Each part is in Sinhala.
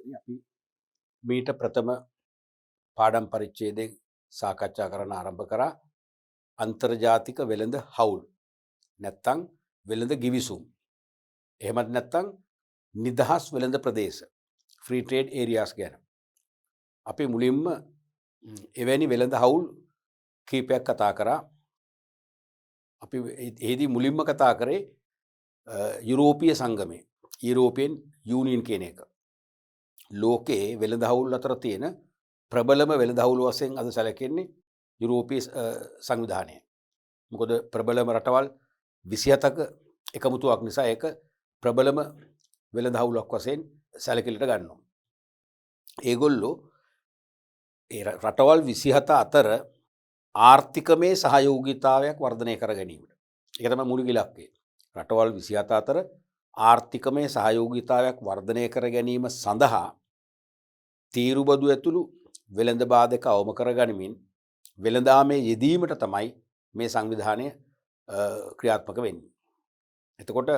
මහත්මයාණනි අපි මීට ප්‍රථම පාඩම් පරිච්ඡේදයෙන් සාකච්ඡා කරන්න ආරම්භ කරා අන්තර්ජාතික වෙළඳ හවුල් නැත්තම් වෙළඳ ගිවිසුම් එහෙමත් නැත්තම් නිදහස් වෙළඳ ප්‍රදේශ ෆ්‍රී ට්‍රේඩ් ඒරියාස් ගැන අපි මුලින්ම එවැනි වෙළඳ හවුල් කීපයක් කතා කරා අපි එහිදී මුලින්ම කතා කරේ යුරෝපීය සංගමය යුරෝපියන් යූනියන් කියන එක ලෝකයේ වෙළඳ හවුල් අතර තියෙන ප්‍රබලම වෙළඳ හවුල් වශයෙන් අද සැලකෙන්නේ යුරෝපීය සංවිධානය. මොකද ප්‍රබලම රටවල් 27ක එකමුතුවක් නිසා ඒක ප්‍රබලම වෙළඳ හවුලක් වශයෙන් සැලකිලිට ගන්නවා. ඒගොල්ලෝ ඒ රටවල් 27 අතර ආර්ථිකමය සහයෝගීතාවයක් වර්ධනය කර ගැනීමට. ඒක තමයි මූලික ඉලක්කය. රටවල් 27 අතර ආර්ථිකමය සහයෝගීතාවයක් වර්ධනය කර ගැනීම සඳහා තීරුබදු ඇතුළු වෙළඳ බාධක අවම කර ගනිමින් වෙළඳාමේ යෙදීමට තමයි මේ සංවිධානය ක්‍රියාත්මක වෙන්නේ. එතකොට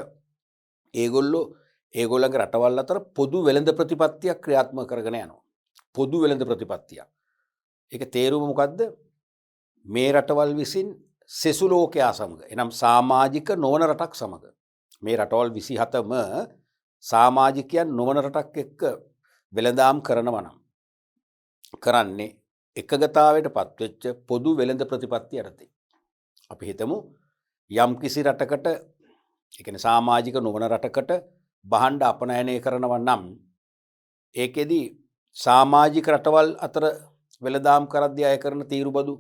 ඒගොල්ලන්ගේ රටවල් අතර පොදු වෙළඳ ප්‍රතිපත්තියක් ක්‍රියාත්මක කරගෙන යනවා. පොදු වෙළඳ ප්‍රතිපත්තියක්. ඒක තේරුම මොකද්ද? මේ රටවල් විසින් සෙසු ලෝකයා සමග එනම් සමාජික නොවන රටක් සමග මේ රටවල් 27ම සමාජිකයන් නොවන රටක් එක්ක වෙළඳාම් කරනවා නම් කරන්නේ එකගතාවයට පත්වෙච්ච පොදු වෙළඳ ප්‍රතිපත්තිය යටතේ. අපි හිතමු යම් කිසි රටකට ඒ කියන්නේ සමාජික නොවන රටකට භාණ්ඩ අපනයනය කරනවා නම් ඒකෙදි සමාජික රටවල් අතර වෙළඳාම් කරද්දී අය කරන තීරුබදු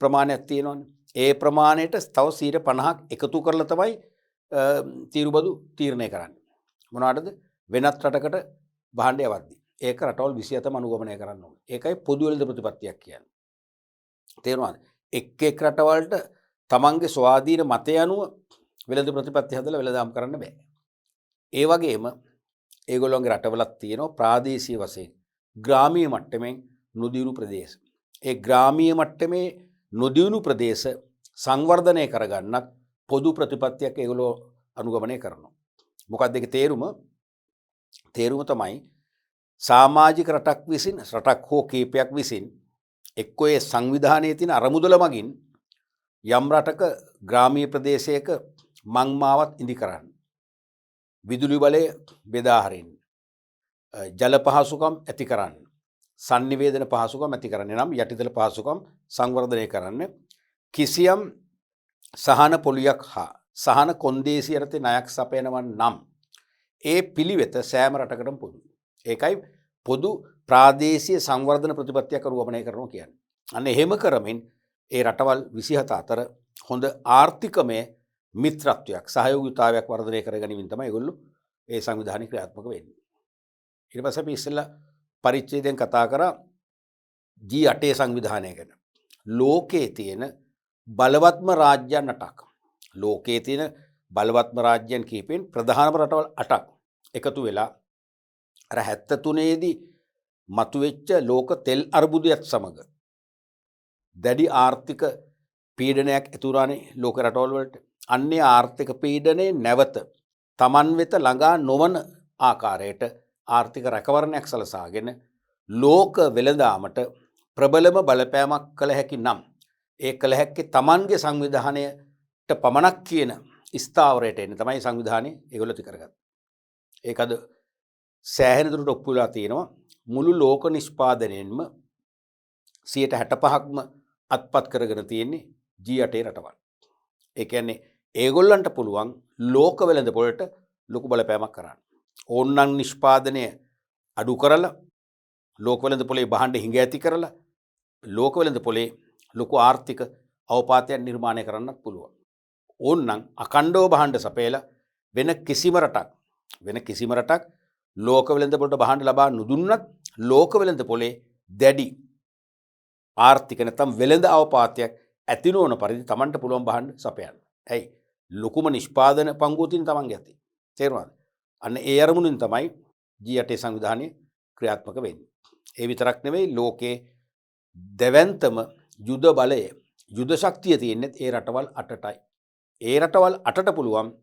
ප්‍රමාණයක් තියෙනවනේ. ඒ ප්‍රමාණයට තව 50ක් එකතු කරලා තමයි තීරුබදු තීරණය කරන්නේ. මොනවාටද? වෙනත් රටකට භාණ්ඩ යවද්දී. ඒක රටවල් 27ම අනුගමනය කරන්න ඕනේ. ඒකයි පොදු වෙළඳ ප්‍රතිපත්තියක් කියන්නේ. තේරුණාද? එක් එක් රටවලට තමන්ගේ ස්වාධීන මතය අනුව වෙළඳ ප්‍රතිපත්ති හදලා වෙළඳාම් කරන්න බෑ. ඒ වගේම ඒගොල්ලෝගේ රටවලක් තියෙනවා ප්‍රාදේශීය වශයෙන් ග්‍රාමීය මට්ටමින් නොදියුණු ප්‍රදේශ. ඒ ග්‍රාමීය මට්ටමේ නොදියුණු ප්‍රදේශ සංවර්ධනය කරගන්නත් පොදු ප්‍රතිපත්තියක් ඒගොල්ලෝ අනුගමනය කරනවා. මොකක්ද ඒකේ තේරුම? තේරුම තමයි සමාජික රටක් විසින් රටක් හෝ කීපයක් විසින් එක්කෝ ඒ සංවිධානයේ තියෙන අරමුදල මගින් යම් රටක ග්‍රාමීය ප්‍රදේශයක මංමාවත් ඉදි කරන්න. විදුලි බලය බෙදා හරින්න. ජල පහසුකම් ඇති කරන්න. sannivedana පහසුකම් ඇති කරන්න නම් යටිතල පහසුකම් සංවර්ධනය කරන්න කිසියම් සහන පොලියක් හා සහන කොන්දේසි යටතේ ණයක් සපයනවා නම් ඒ පිළිවෙත සෑම රටකටම පොදුයි. ඒකයි පොදු ප්‍රාදේශීය සංවර්ධන ප්‍රතිපත්තියක් අනුගමනය කරනවා කියන්නේ. අන්න එහෙම කරමින් ඒ රටවල් 27 අතර හොඳ ආර්ථිකමය මිත්‍රත්වයක් සහයෝගීතාවයක් වර්ධනය කර ගැනීමෙන් තමයි ඒගොල්ලෝ ඒ සංවිධානය ක්‍රියාත්මක වෙන්නේ. ඊට පස්සේ අපි ඉස්සෙල්ලා පරිච්ඡේදයෙන් කතා කරා G8 සංවිධානය ගැන. ලෝකයේ තියෙන බලවත්ම රාජ්‍යයන් 8ක්. ලෝකයේ තියෙන බලවත්ම රාජ්‍යයන් කීපෙන් ප්‍රධානම රටවල් 8ක් එකතු වෙලා අර 73 දී මතුවෙච්ච ලෝක තෙල් අර්බුදයත් සමග දැඩි ආර්ථික පීඩනයක් ඇතුළානේ ලෝක රටවල් වලට. අන්නේ ආර්ථික පීඩනයේ නැවත Taman වෙත ළඟා නොවන ආකාරයට ආර්ථික රැකවරණයක් සලසාගෙන ලෝක වෙළඳාමට ප්‍රබලම බලපෑමක් කළ හැකි නම් ඒ කළ හැක්කේ Tamanගේ සංවිධානයට පමණක් කියන ස්ථාවරයට එන්නේ තමයි සංවිධානය ඒගොල්ලෝ ති කරගත්තේ. ඒක අද සෑහෙන දුරට ඔප්පු වෙලා තියෙනවා. මුළු ලෝක නිෂ්පාදනයෙන්ම 65%ක්ම අත්පත් කරගෙන තියෙන්නේ G8 රටවල්. ඒ කියන්නේ ඒගොල්ලන්ට පුළුවන් ලෝක වෙළඳ පොළට ලොකු බලපෑමක් කරන්න. ඕන්නම් නිෂ්පාදනය අඩු කරලා ලෝක වෙළඳ පොලේ භාණ්ඩ හිඟ ඇති කරලා ලෝක වෙළඳ පොලේ ලොකු ආර්ථික අවපාතයක් නිර්මාණය කරන්නත් පුළුවන්. ඕන්නම් අඛණ්ඩව භාණ්ඩ සපයලා වෙන කිසිම රටක් ලෝක වෙළඳ පොළට භාණ්ඩ ලබා නොදුන්නත් ලෝක වෙළඳ පොලේ දැඩි ආර්ථික නැත්නම් වෙළඳ අවපාතයක් ඇති නොවන පරිදි Tamanට පුළුවන් භාණ්ඩ සපයන්න. ඇයි? ලොකුම නිෂ්පාදන පංගුව තියෙන Tamanගේ අතේ. තේරුණාද? අන්න ඒ අරමුණින් තමයි G8 සංවිධානය ක්‍රියාත්මක වෙන්නේ. ඒ විතරක් නෙවෙයි ලෝකේ දෙවන්තම යුද බලය යුද ශක්තිය තියෙන්නේ ඒ රටවල් 8ටයි. ඒ රටවල් 8ට පුළුවන්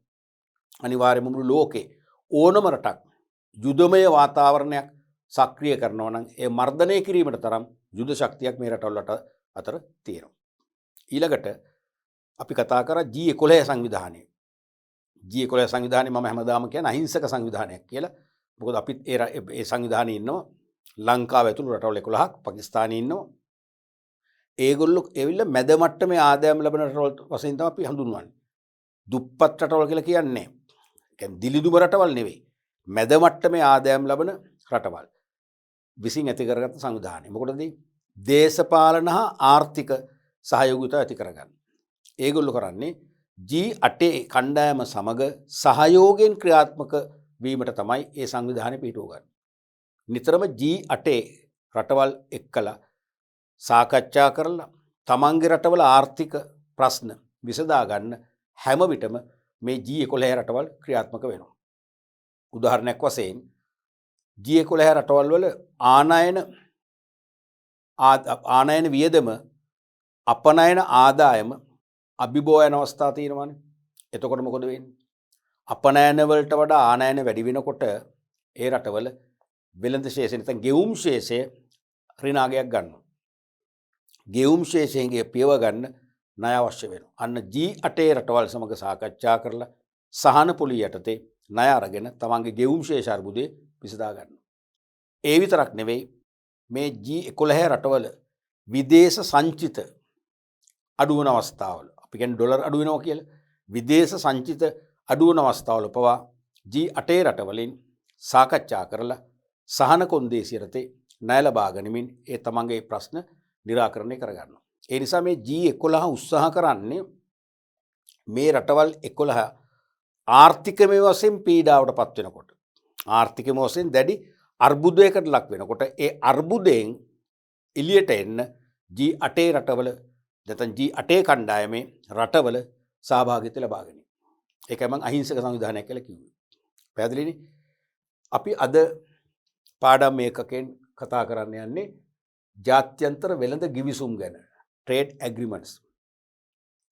අනිවාර්යයෙන්ම මුළු ලෝකේ ඕනම රටක් යුදමය වාතාවරණයක් සක්‍රිය කරනවා නම් ඒ මර්ධනය කිරීමට තරම් යුද ශක්තියක් මේ රටවල් අතර තියෙනවා. ඊළඟට අපි කතා කරා G11 සංවිධානය. G11 සංවිධානය මම හැමදාම කියන අහිංසක සංවිධානයක් කියලා. මොකද අපිත් ඒ සංවිධානයේ ඉන්නවා ලංකාව ඇතුළු රටවල් 11ක්, පාකිස්තානයේ ඉන්නවා. ඒගොල්ලෝ ඇවිල්ලා මැද මට්ටමේ ආදායම් ලබන රටවල් වශයෙන් තමයි අපි හඳුන්වන්නේ. දුප්පත් රටවල් කියලා කියන්නේ. ඒ කියන්නේ දිලිදුම රටවල් නෙවෙයි. මැද මට්ටමේ ආදායම් ලබන රටවල් විසින් ඇති කරගත්ත සංවිධානය. මොකටද? දේශපාලන හා ආර්ථික සහයෝගිතාව ඇති කරගන්න. ඒගොල්ලෝ කරන්නේ G8 කණ්ඩායම සමග සහයෝගයෙන් ක්‍රියාත්මක වීමට තමයි ඒ සංවිධානය පිහිටුව ගන්න. නිතරම G8 රටවල් එක්කලා සාකච්ඡා කරලා තමන්ගේ රටවල ආර්ථික ප්‍රශ්න විසඳා ගන්න හැම විටම මේ G11 රටවල් ක්‍රියාත්මක වෙනවා. උදාහරණයක් වශයෙන් G11 රටවල් වල ආනයන වියදම අපනයන ආදායම අභිබෝ යන අවස්ථා තියෙනවානේ. එතකොට මොකද වෙන්නේ? අපනයන වලට වඩා ආනයන වැඩි වෙනකොට ඒ රටවල වෙළඳ ශේෂය නැත්නම් ගෙවුම් ශේෂය ඍණාගයක් ගන්නවා. ගෙවුම් ශේෂයෙන් පියව ගන්න ණය අවශ්‍ය වෙනවා. අන්න G8 රටවල් සමග සාකච්ඡා කරලා සහන පොලිය යටතේ ණය අරගෙන තමන්ගේ ගෙවුම් ශේෂ අර්බුදේ විසඳා ගන්නවා. ඒ විතරක් නෙවෙයි මේ G11 රටවල විදේශ සංචිත අඩු වෙන අවස්ථාවල අපි කියන්නේ ඩොලර් අඩු වෙනවා කියලා විදේශ සංචිත අඩු වෙන අවස්ථාවල පවා G8 රටවලින් සාකච්ඡා කරලා සහන කොන්දේසි යටතේ ණය ලබා ගනිමින් ඒ තමන්ගේ ප්‍රශ්න निराकरණය කරගන්නවා. ඒ නිසා මේ G11 උත්සාහ කරන්නේ මේ රටවල් 11 ආර්ථිකමය වශයෙන් පීඩාවට පත් වෙනකොට ආර්ථිකමය වශයෙන් දැඩි අර්බුදයකට ලක් වෙනකොට ඒ අර්බුදයෙන් එළියට එන්න G8 රටවල නැත්නම් G8 කණ්ඩායමේ රටවල සහභාගීත්වය ලබා ගැනීම. ඒකයි මම අහිංසක සංවිධානයක් කියලා කිව්වේ. පැහැදිලිනේ? අපි අද පාඩම් මේකකෙන් කතා කරන්න යන්නේ ජාත්‍යන්තර වෙළඳ ගිවිසුම් ගැන. ට්‍රේඩ් ඇග්‍රීමන්ට්ස්.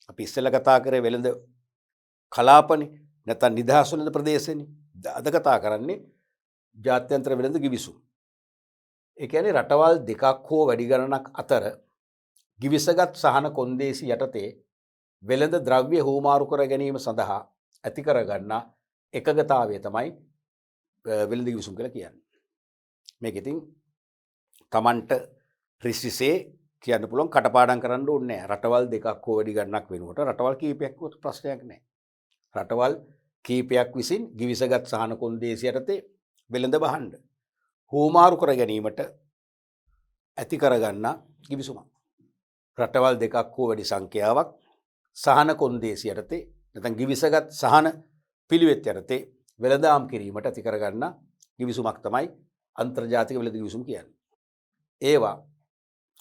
අපි ඉස්සෙල්ලා කතා කරේ වෙළඳ කලාපනේ නැත්නම් නිදහස් වෙළඳ ප්‍රදේශනේ. අද කතා කරන්නේ ජාත්‍යන්තර වෙළඳ ගිවිසුම්. ඒ කියන්නේ රටවල් දෙකක් හෝ වැඩි ගණනක් අතර ගිවිසගත් සහන කොන්දේසි යටතේ වෙළඳ ද්‍රව්‍ය හුවමාරු කර ගැනීම සඳහා ඇති කරගන්නා එකගතාවය තමයි වෙළඳ ගිවිසුම් කියලා කියන්නේ. මේක ඉතින් Tamanට රිසිසේ කියන්න පුළුවන් කටපාඩම් කරන්න ඕනේ නැහැ. රටවල් දෙකක් හෝ වැඩි ගණනක් වෙනකොට රටවල් කීපයක් වුත් ප්‍රශ්නයක් නැහැ. රටවල් කීපයක් විසින් ගිවිසගත් සහන කොන්දේසි යටතේ වෙළඳ බහන්න හුවමාරු කර ගැනීමට ඇති කරගන්නා ගිවිසුමක්. රටවල් දෙකක් හෝ වැඩි සංඛ්‍යාවක් සහන කොන්දේසි යටතේ නැත්නම් ගිවිසගත් සහන පිළිවෙත් යටතේ වෙළඳාම් කිරීමට ඇති කරගන්නා ගිවිසුමක් තමයි අන්තර්ජාතික වෙළඳ ගිවිසුම් කියන්නේ. ඒවා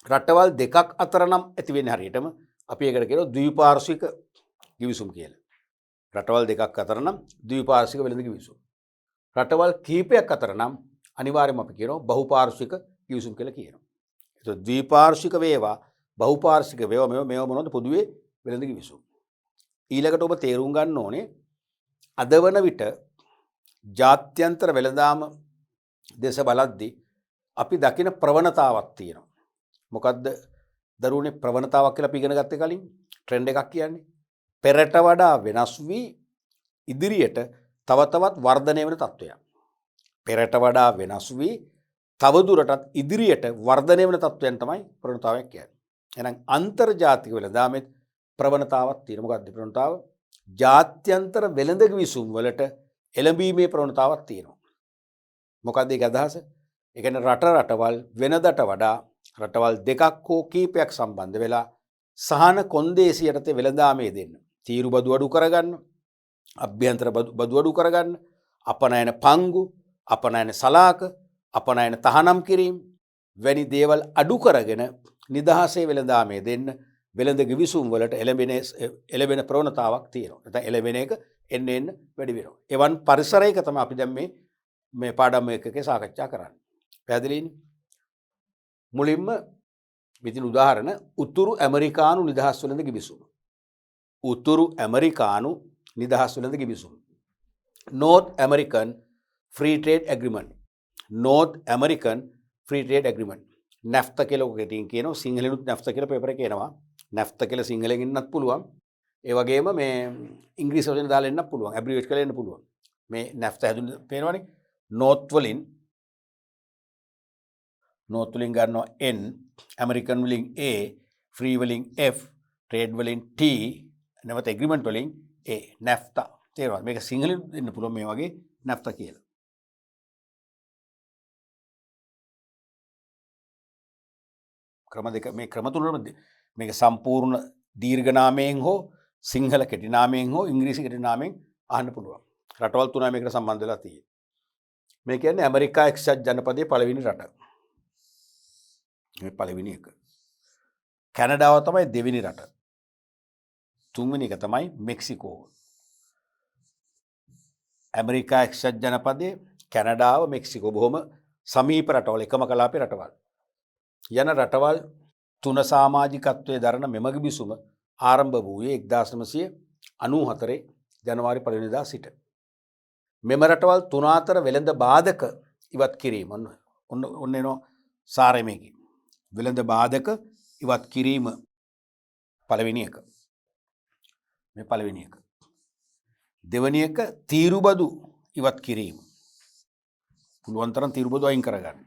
රටවල් දෙකක් අතර නම් ඇති වෙන්නේ හරියටම අපි ඒකට කියනවා ද්විපාර්ශ්වික ගිවිසුම් කියලා. රටවල් දෙකක් අතර නම් ද්විපාර්ශ්වික වෙළඳ ගිවිසුම්. රටවල් කීපයක් අතර නම් අනිවාර්යයෙන්ම අපි කියනවා බහුපාර්ශ්වික ගිවිසුම් කියලා කියනවා. ඒක ද්විපාර්ශ්වික වේවා බහුපාර්ශ්වික වේවා මේවා මොනවද පොදුවේ වෙළඳ ගිවිසුම්. ඊළඟට ඔබ තේරුම් ගන්න ඕනේ අද වන විට ජාත්‍යන්තර වෙළඳාම දේශ බලද්දී අපි දකින ප්‍රවණතාවක් තියෙනවා. මොකද්ද දරුවනේ ප්‍රවණතාවක් කියලා අපි ඉගෙන ගත්තේ කලින් ට්‍රෙන්ඩ් එකක් කියන්නේ. පෙරට වඩා වෙනස් වී ඉදිරියට තව තවත් වර්ධනය වෙන තත්ත්වයක්. පෙරට වඩා වෙනස් වී තව දුරටත් ඉදිරියට වර්ධනය වෙන තත්ත්වයන් තමයි ප්‍රවණතාවයක් කියන්නේ. එහෙනම් අන්තර්ජාතික වෙළඳාමෙත් ප්‍රවණතාවක් තියෙනවා. මොකද්ද ප්‍රවණතාව? ජාත්‍යන්තර වෙළඳ ගිවිසුම් වලට එළඹීමේ ප්‍රවණතාවක් තියෙනවා. මොකද්ද ඒක අදහස? ඒ කියන්නේ රටවල් වෙනදට වඩා රටවල් දෙකක් හෝ කීපයක් සම්බන්ධ වෙලා සහන කොන්දේසි යටතේ වෙළඳාමේ දෙන්න. තීරු බදු අඩු කරගන්න, අභ්‍යන්තර බදු අඩු කරගන්න, අපනයන පංගු, අපනයන සලාක, අපනයන තහනම් කිරීම වැනි දේවල් අඩු කරගෙන නිදහසේ වෙළඳාමේ දෙන්න වෙළඳ ගිවිසුම් වලට එළඹෙන ප්‍රවණතාවක් තියෙනවා. නැත්නම් එළඹෙන එක එන්න වැඩි වෙනවා. එවන් පරිසරයක තමයි අපි දැන් මේ පාඩම් එකකේ සාකච්ඡා කරන්නේ. පැහැදිලිනේ? මුලින්ම විදින උදාහරණ උතුරු ඇමරිකානු නිදහස් වෙළඳ ගිවිසුම. උතුරු ඇමරිකානු නිදහස් වෙළඳ ගිවිසුම. North American free trade agreement, North American free trade agreement. NAFTA කියලා ඔක කෙටියෙන් කියනවා. සිංහලෙනුත් නැෆ්තා කියලා පේපර් එකේ එනවා. නැෆ්තා කියලා සිංහලෙන් ඉන්නත් පුළුවන්. ඒ වගේම මේ ඉංග්‍රීසි වලින් දාලා එන්නත් පුළුවන්. ඇබ්‍රිවේට් කරලා එන්න පුළුවන්. මේ නැෆ්තා හැදුනේ පේනවනේ. නෝර්ත් වලින් ගන්නවා N, ඇමරිකන් වලින් A, ෆ්‍රී වලින් F, ට්‍රේඩ් වලින් T, නැවත ඇග්‍රීමන්ට් වලින් A. නැෆ්තා. තේරෙනවද? මේක සිංහලෙන් දෙන්න පුළුවන් මේ වගේ නැෆ්තා කියලා. ක්‍රම දෙක මේ ක්‍රම තුනම මේක සම්පූර්ණ දීර්ඝ නාමයෙන් හෝ සිංහල කෙටි නාමයෙන් හෝ ඉංග්‍රීසි කෙටි නාමයෙන් අහන්න පුළුවන්. රටවල් තුනයි මේකට සම්බන්ධ වෙලා තියෙන්නේ. මේ කියන්නේ ඇමරිකා එක්සත් ජනපදයේ පළවෙනි රට. මේ පළවෙනි එක. කැනඩාව තමයි දෙවෙනි රට. තුන්වෙනි එක තමයි මෙක්සිකෝ. ඇමරිකා එක්සත් ජනපදයේ කැනඩාව මෙක්සිකෝ බොහොම සමීප රටවල්, එකම කලාපේ රටවල්. යන රටවල් තුන සමාජිකත්වයේ දරන මෙම ගිවිසුම ආරම්භ වූයේ 1994 ජනවාරි 1 වෙනිදා සිට. මෙම රටවල් තුන අතර වෙළඳ බාධක ඉවත් කිරීම ඔන්න එනවා සාරය මේකේ. වෙළඳ බාධක ඉවත් කිරීම පළවෙනි එක. මේ පළවෙනි එක. දෙවෙනි එක තීරුබදු ඉවත් කිරීම. පුළුවන් තරම් තීරුබදු අයින් කරගන්න.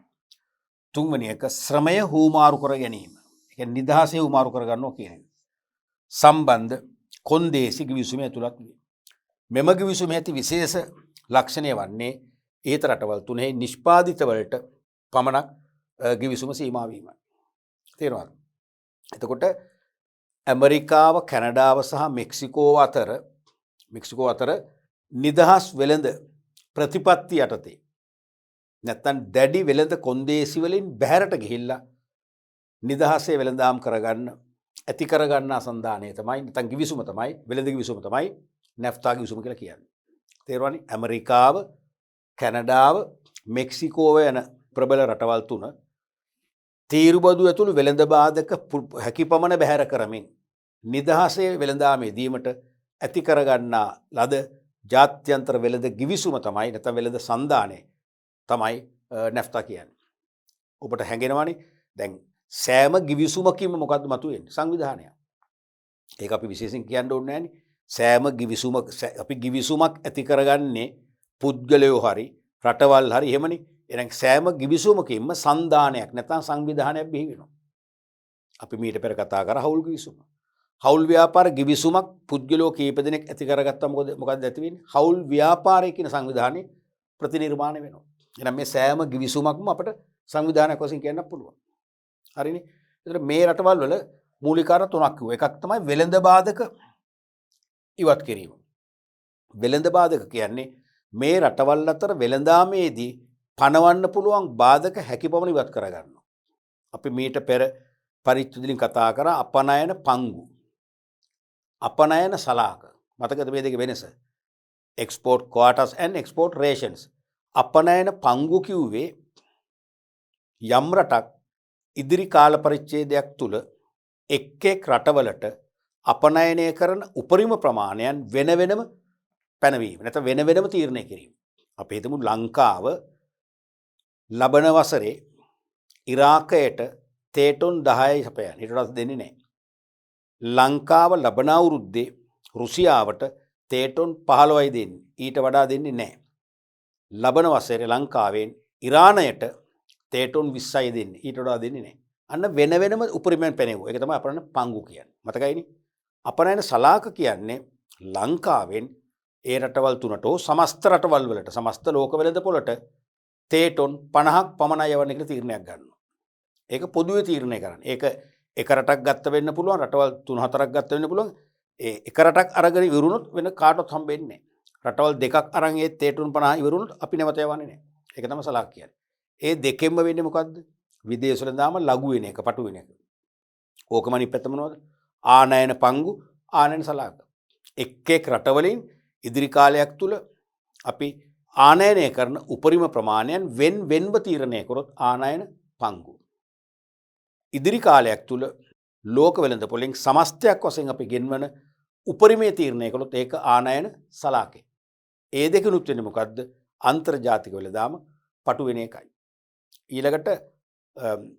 තුන්වෙනි එක ශ්‍රමය හුවමාරු කර ගැනීම. ඒ කියන්නේ නිදහසේ හුවමාරු කර ගන්නවා කියන එක. සම්බන්ධ කොන්දේසි ගිවිසුමේ ඇතුළත් වේ. මෙම ගිවිසුමේ ඇති විශේෂ ලක්ෂණය වන්නේ ඒත රටවල් තුනේ නිෂ්පාදිත වලට පමණක් ගිවිසුම සීමා වීමයි. තේරෙනවද? එතකොට ඇමරිකාව, කැනඩාව සහ මෙක්සිකෝ අතර නිදහස් වෙළඳ ප්‍රතිපත්ති යටතේ නැත්තම් දැඩි වෙළඳ කොන්දේසි වලින් බැහැරට ගිහිල්ලා නිදහසේ වෙළඳාම් කරගන්න ඇති කරගන්න අසන්ධානය තමයි නැත්තම් ගිවිසුම තමයි වෙළඳ ගිවිසුම තමයි නැෆ්තා ගිවිසුම කියලා කියන්නේ. තේරුණානේ? ඇමරිකාව, කැනඩාව, මෙක්සිකෝව යන ප්‍රබල රටවල් තුන තීරුබදු ඇතුළු වෙළඳ බාධක හැකිපමණ බැහැර කරමින් නිදහසේ වෙළඳාමේ දීමට ඇති කරගන්නා ලද ජාත්‍යන්තර වෙළඳ ගිවිසුම තමයි නැත්නම් වෙළඳ සන්ධානය තමයි නැෆ්තා කියන්නේ. ඔබට හැඟෙනවනේ දැන් සෑම ගිවිසුමකින්ම මොකද්ද මතුවෙන්නේ? සංවිධානය. ඒක අපි විශේෂයෙන් කියන්න ඕනේ නෑනේ. සෑම අපි ගිවිසුමක් ඇති කරගන්නේ පුද්ගලයෝ හරි රටවල් හරි එහෙමනේ. එහෙනම් සෑම ගිවිසුමකින්ම සන්ධානයක් නැත්නම් සංවිධානයක් බිහි වෙනවා. අපි මීට පෙර කතා කරා හවුල් ගිවිසුම. හවුල් ව්‍යාපාර ගිවිසුමක් පුද්ගලයෝ කීප දෙනෙක් ඇති කරගත්තා මොකද ඇති වෙන්නේ? හවුල් ව්‍යාපාරය කියන සංවිධානය ප්‍රතිනිර්මාණය වෙනවා. එහෙනම් මේ සෑම ගිවිසුමක්ම අපිට සංවිධානයක් වශයෙන් කියන්න පුළුවන්. හරිනේ? ඒතර මේ රටවල් වල මූලික කාරණා තුනක් කිව්වා. එකක් තමයි වෙළඳ බාධක ඉවත් කිරීම. වෙළඳ බාධක කියන්නේ මේ රටවල් අතර වෙළඳාමේදී පනවන්න පුළුවන් බාධක හැකිපමණ ඉවත් කරගන්නවා. අපි මීට පෙර පරිච්ඡේදයෙන් කතා කරා අපනයන පංගු. අපනයන සලාක. මතකද මේ දෙකේ වෙනස? export quotas and export rations. අපනයන පංගු කිව්වේ යම් රටක් ඉදිරි කාල පරිච්ඡේදයක් තුල එක් එක් රටවලට අපනයනය කරන උපරිම ප්‍රමාණයන් වෙන වෙනම පැනවීම. නැත්නම් වෙන වෙනම තීරණය කිරීම. අපි හිතමු ලංකාව ලබන වසරේ ඉරාකයට තේටොන් 10යි සපයන. ඊට වඩා දෙන්නේ නැහැ. ලංකාව ලබන අවුරුද්දේ රුසියාවට තේටොන් 15යි දෙන්නේ. ඊට වඩා දෙන්නේ නැහැ. ලබන වසරේ ලංකාවෙන් ඉරානයට තේටොන් 20යි දෙන්නේ. ඊට වඩා දෙන්නේ නැහැ. අන්න වෙන වෙනම උපරිමයෙන් පැනෙවුවා. ඒක තමයි අපරණ පංගු කියන්නේ. මතකයිනේ? අපනයන සලාක කියන්නේ ලංකාවෙන් ඒ රටවල් තුනට සමස්ත රටවල් වලට සමස්ත ලෝක වෙළඳ පොළට තේටොන් 50ක් පමණයි යවන්න කියලා තීරණයක් ගන්නවා. ඒක පොදුවේ තීරණය කරන්නේ. ඒක එක රටක් ගත්ත වෙන්න පුළුවන්, රටවල් 3-4ක් ගත්ත වෙන්න පුළුවන්. ඒ එක රටක් අරගෙන ඉවරුනොත් වෙන කාටවත් හම්බෙන්නේ නැහැ. රටවල් දෙකක් අරන් ඒ තේටොන් 50 ඉවරුනොත් අපි නැවත යවන්නේ නැහැ. ඒක තමයි සලාක කියන්නේ. ඒ දෙකෙන්ම වෙන්නේ මොකද්ද? විදේශ වෙළඳාම ලඝු වෙන එක, පටු වෙන එක. ඕකම අනිත් පැත්ත මොනවද? ආනයන පංගු, ආනයන සලාක. එක් එක් රටවලින් ඉදිරි කාලයක් තුල අපි ආනයනය කරන උපරිම ප්‍රමාණයන් වෙන්ව තීරණය කරොත් ආනයන පංගු. ඉදිරි කාලයක් තුල ලෝක වෙළඳ පොළෙන් සමස්තයක් වශයෙන් අපි ගෙන්වන උපරිමයේ තීරණය කළොත් ඒක ආනයන සලාකේ. ඒ දෙකනුත් වෙන්නේ මොකද්ද? අන්තර්ජාතික වෙළඳාම පටු වෙන එකයි. ඊළඟට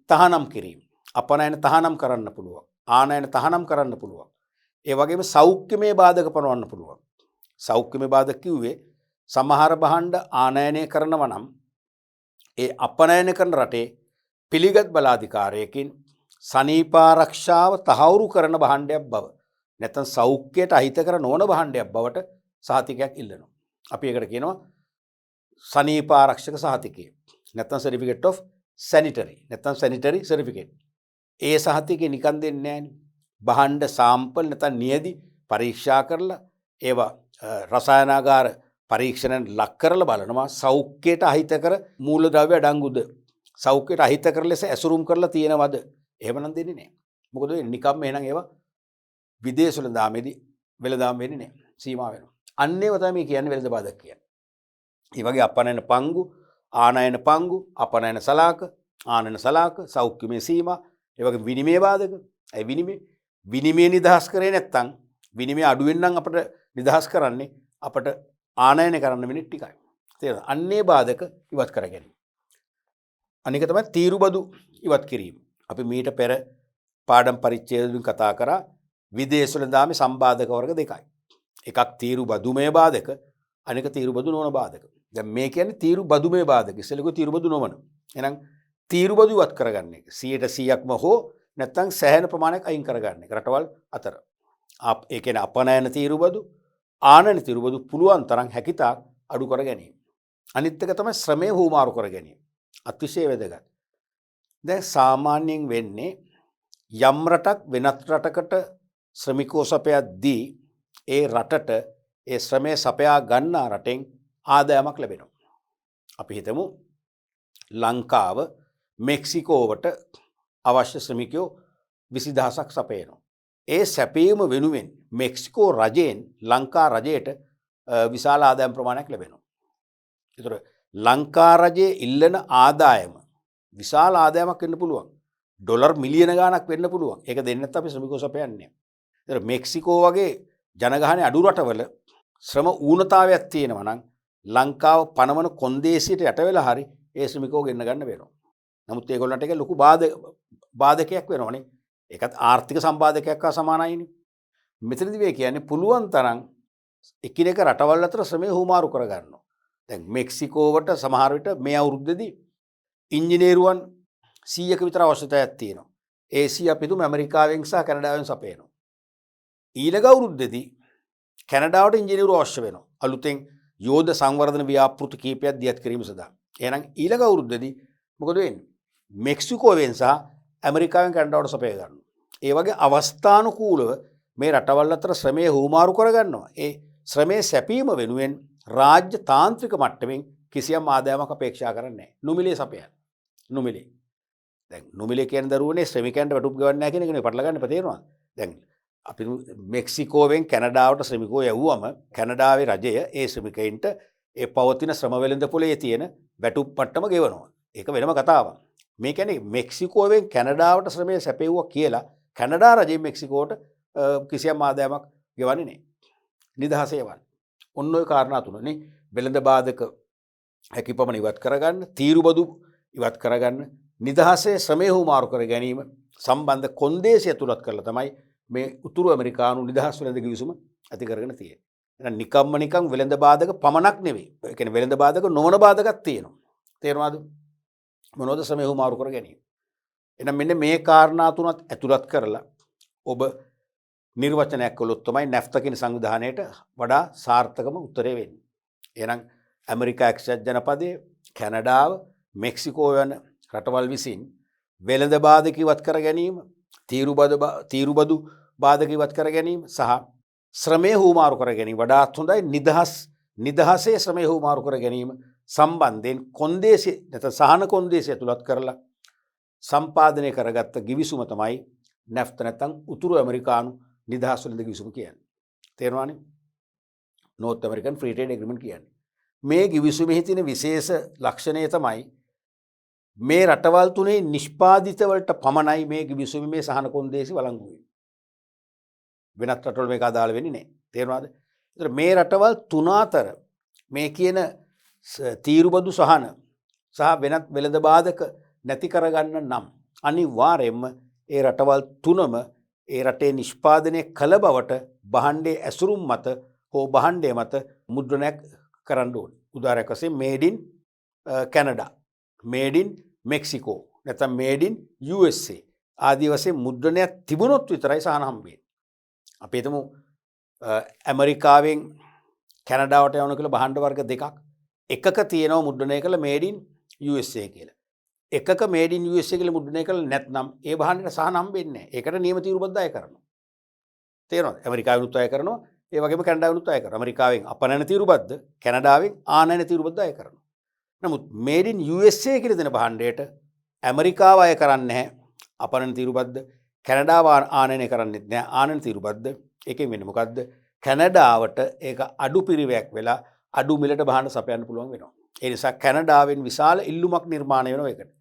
තහනම් කිරීම. අපනයන තහනම් කරන්න පුළුවන්. ආනයන තහනම් කරන්න පුළුවන්. ඒ වගේම සෞඛ්‍යමය බාධක පනවන්න පුළුවන්. සෞඛ්‍යමය බාධක කිව්වේ සමහර භාණ්ඩ ආනයනය කරනවා නම් ඒ අපනයන කරන රටේ පිළිගත් බලාධිකාරයකින් සනීපාරක්ෂාව තහවුරු කරන භාණ්ඩයක් බව නැත්නම් සෞඛ්‍යයට අහිතකර නොවන භාණ්ඩයක් බවට සහතිකයක් ඉල්ලනවා. අපි ඒකට කියනවා සනීපාරක්ෂක සහතිකය. නැත්නම් certificate of sanitary නැත්නම් sanitary certificate. ඒ සහතිකේ නිකන් දෙන්නේ නැහැ නේ. භාණ්ඩ සාම්පල් නැත්නම් නියදි පරීක්ෂා කරලා ඒවා රසායනාගාර පරීක්ෂණයට ලක් කරලා බලනවා සෞඛ්‍යයට අහිතකර මූලද්‍රව්‍ය අඩංගුද සෞඛ්‍යයට අහිතකර ලෙස ඇසුරුම් කරලා තියෙනවද එහෙමනම් දෙන්නේ නැහැ. මොකද නිකම්ම එහෙනම් ඒවා විදේශ වෙළඳාමේදී වෙළඳාම වෙන්නේ නැහැ. සීමා වෙනවා. අන්න ඒවා තමයි මේ කියන්නේ වෙළඳ බාධක කියන්නේ. මේ වගේ අපනයන පංගු, ආනයන පංගු, අපනයන සලාක, ආනයන සලාක, සෞඛ්‍යමය සීමා, ඒ වගේ විනිමය බාධක. ඒ විනිමය නිදහස් කරේ නැත්නම් විනිමය අඩුවෙන් නම් අපිට නිදහස් කරන්නේ අපිට ආනයනය කරන්න මිනිත් ටිකයි. තේරෙනවද? අන්නේ බාධක ඉවත් කර ගැනීම. අනික තමයි තීරුබදු ඉවත් කිරීම. අපි මීට පෙර පාඩම් පරිච්ඡේදවලින් කතා කරා විදේශ වෙළඳාමේ සම්බාධක වර්ග දෙකයි. එකක් තීරුබදුමය බාධක, අනික තීරුබදු නොවන බාධක. දැන් මේ කියන්නේ තීරුබදුමය බාධක. ඉස්සෙල්ලා තීරුබදු නොවන. එහෙනම් තීරුබදු ඉවත් කරගන්න එක 100%ක්ම හෝ නැත්නම් සෑහෙන ප්‍රමාණයක් අයින් කරගන්න එක රටවල් අතර. ඒ කියන්නේ අපනයන තීරුබදු, ආනයන තීරුබදු පුළුවන් තරම් හැකිතාක් අඩු කර ගැනීම. අනිත් එක තමයි ශ්‍රමය හුවමාරු කර ගැනීම. අතිශය වැදගත්. දැන් සාමාන්‍යයෙන් වෙන්නේ යම් රටක් වෙනත් රටකට ශ්‍රමිකෝ සපයද්දී ඒ රටට ඒ ශ්‍රමය සපයා ගන්නා රටෙන් ආදායමක් ලැබෙනවා. අපි හිතමු ලංකාව මෙක්සිකෝවට අවශ්‍ය ශ්‍රමිකයෝ 20000ක් සපයනවා. ඒ සැපීම වෙනුවෙන් මෙක්සිකෝ රජයෙන් ලංකා රජයට විශාල ආදායම් ප්‍රමාණයක් ලැබෙනවා. ඒතර ලංකා රජයේ ඉල්ලන ආදායම විශාල ආදායමක් වෙන්න පුළුවන්. ඩොලර් මිලියන ගාණක් වෙන්න පුළුවන්. ඒක දෙන්නේ නැත්නම් අපි ශ්‍රමිකෝ සපයන්නේ. ඒතර මෙක්සිකෝ වගේ ජනගහනය අඩු රටවල ශ්‍රම ඌනතාවයක් තියෙනවා නම් ලංකාව පනවන කොන්දේසියට යට වෙලා හරි ඒ ශ්‍රමිකෝ ගෙන්න ගන්න වෙනවා. නමුත් ඒගොල්ලන්ට ඒක ලොකු බාධකයක් වෙනවනේ. ඒකත් ආර්ථික සම්බාධකයක් හා සමානයිනේ. මෙතනදී මේ කියන්නේ පුළුවන් තරම් එකිනෙක රටවල් අතර ශ්‍රමය හුවමාරු කරගන්නවා. දැන් මෙක්සිකෝවට සමහර විට මේ අවුරුද්දේදී ඉංජිනේරුවන් 100ක විතර අවශ්‍යතාවයක් තියෙනවා. ඒ 100 අපි තුමු ඇමරිකාවෙන් සහ කැනඩාවෙන් සපයනවා. ඊළඟ අවුරුද්දේදී කැනඩාවට ඉංජිනේරු අවශ්‍ය වෙනවා. අලුතෙන් යෝධ සංවර්ධන ව්‍යාපෘති කීපයක් දියත් කිරීම සඳහා. එහෙනම් ඊළඟ අවුරුද්දේදී මොකද වෙන්නේ? මෙක්සිකෝවෙන් සහ ඇමරිකාවෙන් කැනඩාවට සපය ගන්නවා. ඒ වගේ අවස්ථානුකූලව මේ රටවල් අතර ශ්‍රමය හුවමාරු කරගන්නවා. ඒ ශ්‍රමයේ සැපීම වෙනුවෙන් රාජ්‍ය තාන්ත්‍රික මට්ටමින් කිසියම් ආදායමක් අපේක්ෂා කරන්නේ නැහැ. නුමිලේ සපයන. නුමිලේ. දැන් නුමිලේ කියන දරුවනේ ශ්‍රමිකයන්ට වැටුප් ගෙවන්නේ නැහැ කියන එකනේ පටල ගන්න තේරෙනවද? දැන් අපි මෙක්සිකෝවෙන් කැනඩාවට ශ්‍රමිකෝ යවුවම කැනඩාවේ රජය ඒ ශ්‍රමිකයින්ට ඒ පවතින ශ්‍රම වෙළඳ පොලේ තියෙන වැටුප් මට්ටම ගෙවනවා. ඒක වෙනම කතාවක්. මේ කියන්නේ මෙක්සිකෝවෙන් කැනඩාවට ශ්‍රමය සැපෙව්වා කියලා කැනඩා රජයෙන් මෙක්සිකෝට කිසියම් ආදායමක් ගෙවන්නේ නැහැ. නිදහසේ වань. ඔන්න ඔය කාරණා තුනනේ වෙළඳ බාධක හැකියපමණ ඉවත් කරගන්න, තීරුබදු ඉවත් කරගන්න, නිදහසේ ශ්‍රමය හුවමාරු කර ගැනීම සම්බන්ධ කොන්දේසි ඇතුළත් කරලා තමයි මේ උතුරු ඇමරිකානු නිදහස් වෙළඳ කිවිසුම ඇති කරගෙන තියෙන්නේ. එහෙනම් නිකම් වෙළඳ බාධක පමණක් නෙවෙයි. ඒ කියන්නේ වෙළඳ බාධක නොවන බාධකක් තියෙනවා. තේරුණාද? මොනවද ශ්‍රමය හුවමාරු කර ගැනීම. එහෙනම් මෙන්න මේ කාරණා තුනත් ඇතුළත් කරලා ඔබ නිර්වචනයක් කළොත් තමයි නැෆ්තා කියන සංවිධානයට වඩා සාර්ථකම උත්තරේ වෙන්නේ. එහෙනම් ඇමරිකා එක්සත් ජනපදයේ, කැනඩාව, මෙක්සිකෝ යන රටවල් විසින් වෙළඳ බාධක ඉවත් කර ගැනීම, තීරුබදු බාධක ඉවත් කර ගැනීම සහ ශ්‍රමය හුවමාරු කර ගැනීම වඩාත් හොඳයි. නිදහසේ ශ්‍රමය හුවමාරු කර ගැනීම සම්බන්ධයෙන් කොන්දේසි නැත්නම් සහන කොන්දේසි ඇතුළත් කරලා සම්පාදනය කරගත්ත ගිවිසුම තමයි නැෆ්තා නැත්නම් උතුරු ඇමරිකානු නිදහස් වෙළඳ ගිවිසුම කියන්නේ. තේරුණානේ? නෝර්ත් ඇමරිකන් ෆ්‍රී ට්‍රේඩ් ඇග්‍රීමන්ට් කියන්නේ. මේ ගිවිසුමේ තියෙන විශේෂ ලක්ෂණය තමයි මේ රටවල් තුනේ නිෂ්පාදිත වලට පමණයි මේ ගිවිසුමේ මේ සහන කොන්දේසි වළංගු වෙන්නේ. වෙනත් රටවල මේක අදාළ වෙන්නේ නැහැ. තේරුණාද? ඒතර මේ රටවල් තුන අතර මේ කියන තීරුබදු සහන සහ වෙනත් වෙළඳ බාධක නැති කරගන්න නම් අනිවාර්යයෙන්ම ඒ රටවල් තුනම ඒ රටේ නිෂ්පාදනය කළ බවට භාණ්ඩයේ ඇසුරුම් මත හෝ භාණ්ඩය මත මුද්‍රණයක් කරන්න ඕනේ. උදාහරණයක් වශයෙන් මේඩ් ඉන් කැනඩා, මේඩ් ඉන් මෙක්සිකෝ නැත්නම් මේඩ් ඉන් USA ආදී වශයෙන් මුද්‍රණයක් තිබුණොත් විතරයි සහන හම්බෙන්නේ. අපි හිතමු ඇමරිකාවෙන් කැනඩාවට යවන කියලා භාණ්ඩ වර්ග දෙකක් එකක තියෙනවා මුද්‍රණය කළ මේඩ් ඉන් USA කියලා. එකක මේඩ් ඉන් USA කියලා මුද්‍රණය කළ නැත්නම් ඒ භාණ්ඩයට සහන හම්බෙන්නේ නැහැ. ඒකට නියම තීරුබද්ධ අය කරනවා. තේරෙනවද? ඇමරිකාවෙනුත් අය කරනවා, ඒ වගේම කැනඩාවෙනුත් අය කරනවා. ඇමරිකාවෙන් අපනයන තීරුබද්ධ, කැනඩාවෙන් ආනයන තීරුබද්ධ අය කරනවා. නමුත් මේඩ් ඉන් USA කියලා දෙන භාණ්ඩයට ඇමරිකාව අය කරන්නේ නැහැ. අපනයන තීරුබද්ධ, කැනඩාව ආනයනය කරන්නේත් නැහැ. ආනයන තීරුබද්ධ. ඒකෙන් වෙන්නේ මොකද්ද? කැනඩාවට ඒක අඩු පිරිවැයක් වෙලා අඩු මිලට භාණ්ඩ සපයන්න පුළුවන් වෙනවා. ඒ නිසා කැනඩාවෙන් විශාල ඉල්ලුමක් නිර්මාණය වෙනවා ඒකට.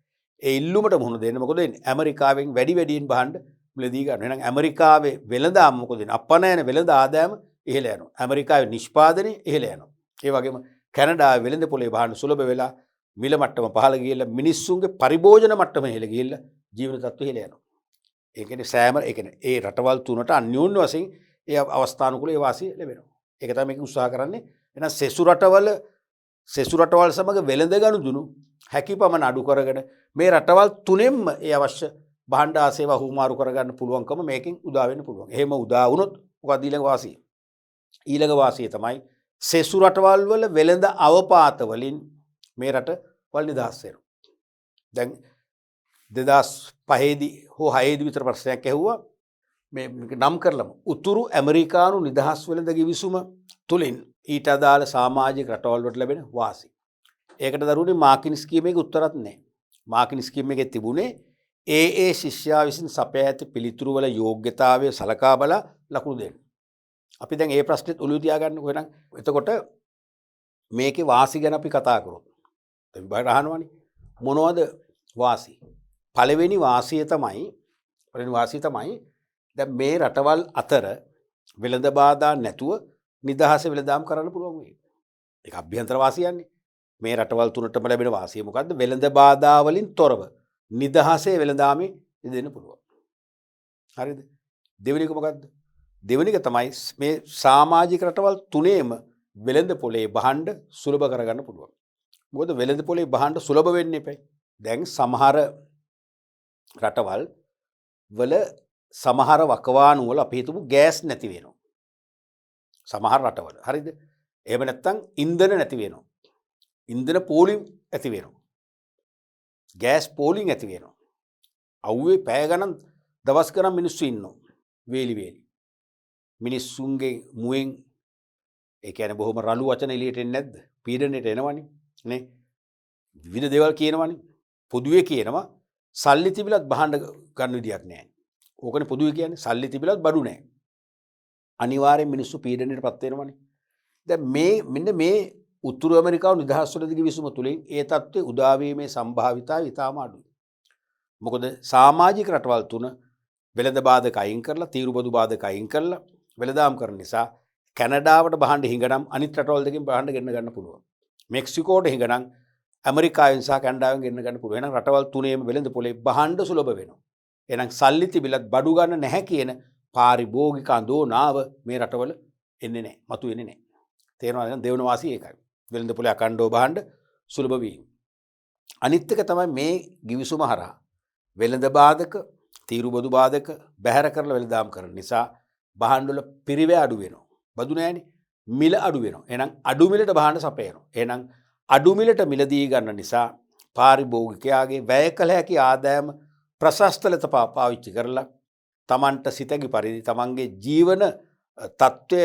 ඒ ඉල්ලුමට මුහුණ දෙන්න මොකද වෙන්නේ? ඇමරිකාවෙන් වැඩි වැඩියෙන් භාණ්ඩ මිලදී ගන්න. එහෙනම් ඇමරිකාවේ වෙළඳාම මොකද වෙන්නේ? අපනයන වෙළඳ ආදායම ඉහළ යනවා. ඇමරිකාවේ නිෂ්පාදනය ඉහළ යනවා. ඒ වගේම කැනඩාවේ වෙළඳ පොලේ භාණ්ඩ සුලභ වෙලා මිල මට්ටම පහළ ගිහිල්ලා මිනිස්සුන්ගේ පරිභෝජන මට්ටම ඉහළ ගිහිල්ලා ජීවන තත්ත්වය ඉහළ යනවා. ඒ කියන්නේ සෑම ඒ කියන්නේ ඒ රටවල් තුනට අන්‍යෝන්‍ය වශයෙන් ඒ අවස්ථානුකූල ඒ වාසිය ලැබෙනවා. ඒක තමයි මේක උත්සාහ කරන්නේ. එහෙනම් සෙසු රටවල් සමග වෙළඳ ගනුදෙනු හැකියපමණ අඩු කරගෙන මේ රටවල් තුනෙන්ම ඒ අවශ්‍ය භාණ්ඩ ආසේවා හුමාරු කරගන්න පුළුවන්කම මේකෙන් උදා වෙන්න පුළුවන්. එහෙම උදා වුණොත් මොකද ඊළඟ වාසිය? ඊළඟ වාසිය තමයි සෙසු රටවල් වල වෙළඳ අවපාත වලින් මේ රටවල් නිදහස් වෙනවා. දැන් 2005 දී හෝ 6 දී විතර ප්‍රශ්නයක් ඇහුවා මේ නම් කරලම උතුරු ඇමරිකානු නිදහස් වෙළඳ ගිවිසුම තුලින් ඊට අදාළ සමාජික රටවල් වලට ලැබෙන වාසි. ඒකට දරුවනේ මාකින් ස්කීම් එකේ උත්තරත් නැහැ. මාකින් ස්කීම් එකේ තිබුණේ ඒ ශිෂ්‍යයා විසින් සපයා ඇති පිළිතුරු වල යෝග්‍යතාවය සලකා බලා ලකුණු දෙන්න. අපි දැන් මේ ප්‍රශ්නෙත් ඔළුවේ තියාගන්නකො එහෙනම්. එතකොට මේකේ වාසි ගැන අපි කතා කරමු. දැන් බය අහනවනේ මොනවද වාසි? පළවෙනි වාසිය තමයි දැන් මේ රටවල් අතර වෙළඳ බාධා නැතුව නිදහස වෙළඳාම් කරන්න පුළුවන් වෙයි. ඒක අභ්‍යන්තර වාසියන්නේ. මේ රටවල් තුනටම ලැබෙන වාසිය මොකද්ද? වෙළඳ බාධා වලින් තොරව නිදහසේ වෙළඳාමේ යෙදෙන්න පුළුවන්. හරිද? දෙවෙනි එක මොකද්ද? දෙවෙනි එක තමයි මේ සමාජික රටවල් තුනේම වෙළඳ පොලේ භාණ්ඩ සුලභ කරගන්න පුළුවන්. මොකද වෙළඳ පොලේ භාණ්ඩ සුලභ වෙන්න එපයි. දැන් සමහර රටවල් වල සමහර වකවානු වල අපි හිතමු ගෑස් නැති වෙනවා. සමහර රටවල. හරිද? එහෙම නැත්නම් ඉන්ධන නැති වෙනවා. ඉන්ධන පෝලිම් ඇති වෙනවා. ගෑස් පෝලිම් ඇති වෙනවා. අවුවේ පැය ගණන් දවස් ගණන් මිනිස්සු ඉන්නවා. වේලි. මිනිස්සුන්ගේ මුවෙන් ඒ කියන්නේ බොහොම රළු වචන එළියට එන්නේ නැද්ද? පීඩනයට එනවනේ. නේ? විවිධ දේවල් කියනවනේ. පොදුවේ කියනවා සල්ලි තිබිලත් භාණ්ඩ ගන්න විදියක් නැහැ. ඕකනේ පොදුවේ කියන්නේ සල්ලි තිබිලත් බඩු නැහැ. අනිවාර්යෙන් මිනිස්සු පීඩනයටපත් වෙනවනේ. දැන් මෙන්න මේ උතුරු ඇමරිකාව නිදහස් වෙලදී ගිවිසුම තුලින් ඒ තත්ත්වයේ උදා වීමේ සම්භාවිතාවය ඉතාම අඩුයි. මොකද සමාජික රටවල් තුන වෙළඳ බාධක අයින් කරලා තීරුබදු බාධක අයින් කරලා වෙළඳාම් කරන නිසා කැනඩාවට භාණ්ඩ හිඟනම් අනිත් රටවල් දෙකෙන් භාණ්ඩ ගෙන්න ගන්න පුළුවන්. මෙක්සිකෝට හිඟනම් ඇමරිකාවෙන් සහ කැනඩාවෙන් ගෙන්න ගන්න පුළුවන්. එහෙනම් රටවල් තුනේම වෙළඳ පොලේ භාණ්ඩ සුලභ වෙනවා. එහෙනම් සල්ලි තිබිලත් බඩු ගන්න නැහැ කියන පාරිභෝගික අඳෝනාව මේ රටවල එන්නේ නැහැ. මතු වෙන්නේ නැහැ. තේරෙනවද? එහෙනම් දෙවන වාසිය ඒකයි. වෙළඳ පොලේ අකණ්ඩව භාණ්ඩ සුලභ වීම. අනිත් එක තමයි මේ ගිවිසුම හරහා වෙළඳ බාධක, තීරුබදු බාධක බැහැර කරලා වෙළඳාම් කරන නිසා භාණ්ඩ වල පිරිවැය අඩු වෙනවා. බදු නැහැනේ. මිල අඩු වෙනවා. එහෙනම් අඩු මිලට භාණ්ඩ සපයනවා. එහෙනම් අඩු මිලට මිලදී ගන්න නිසා පාරිභෝගිකයාගේ වැය කළ හැකි ආදායම ප්‍රශස්ත ලෙස පාවිච්චි කරලා තමන්ට සිතකි පරිදි තමන්ගේ ජීවන තත්ත්වය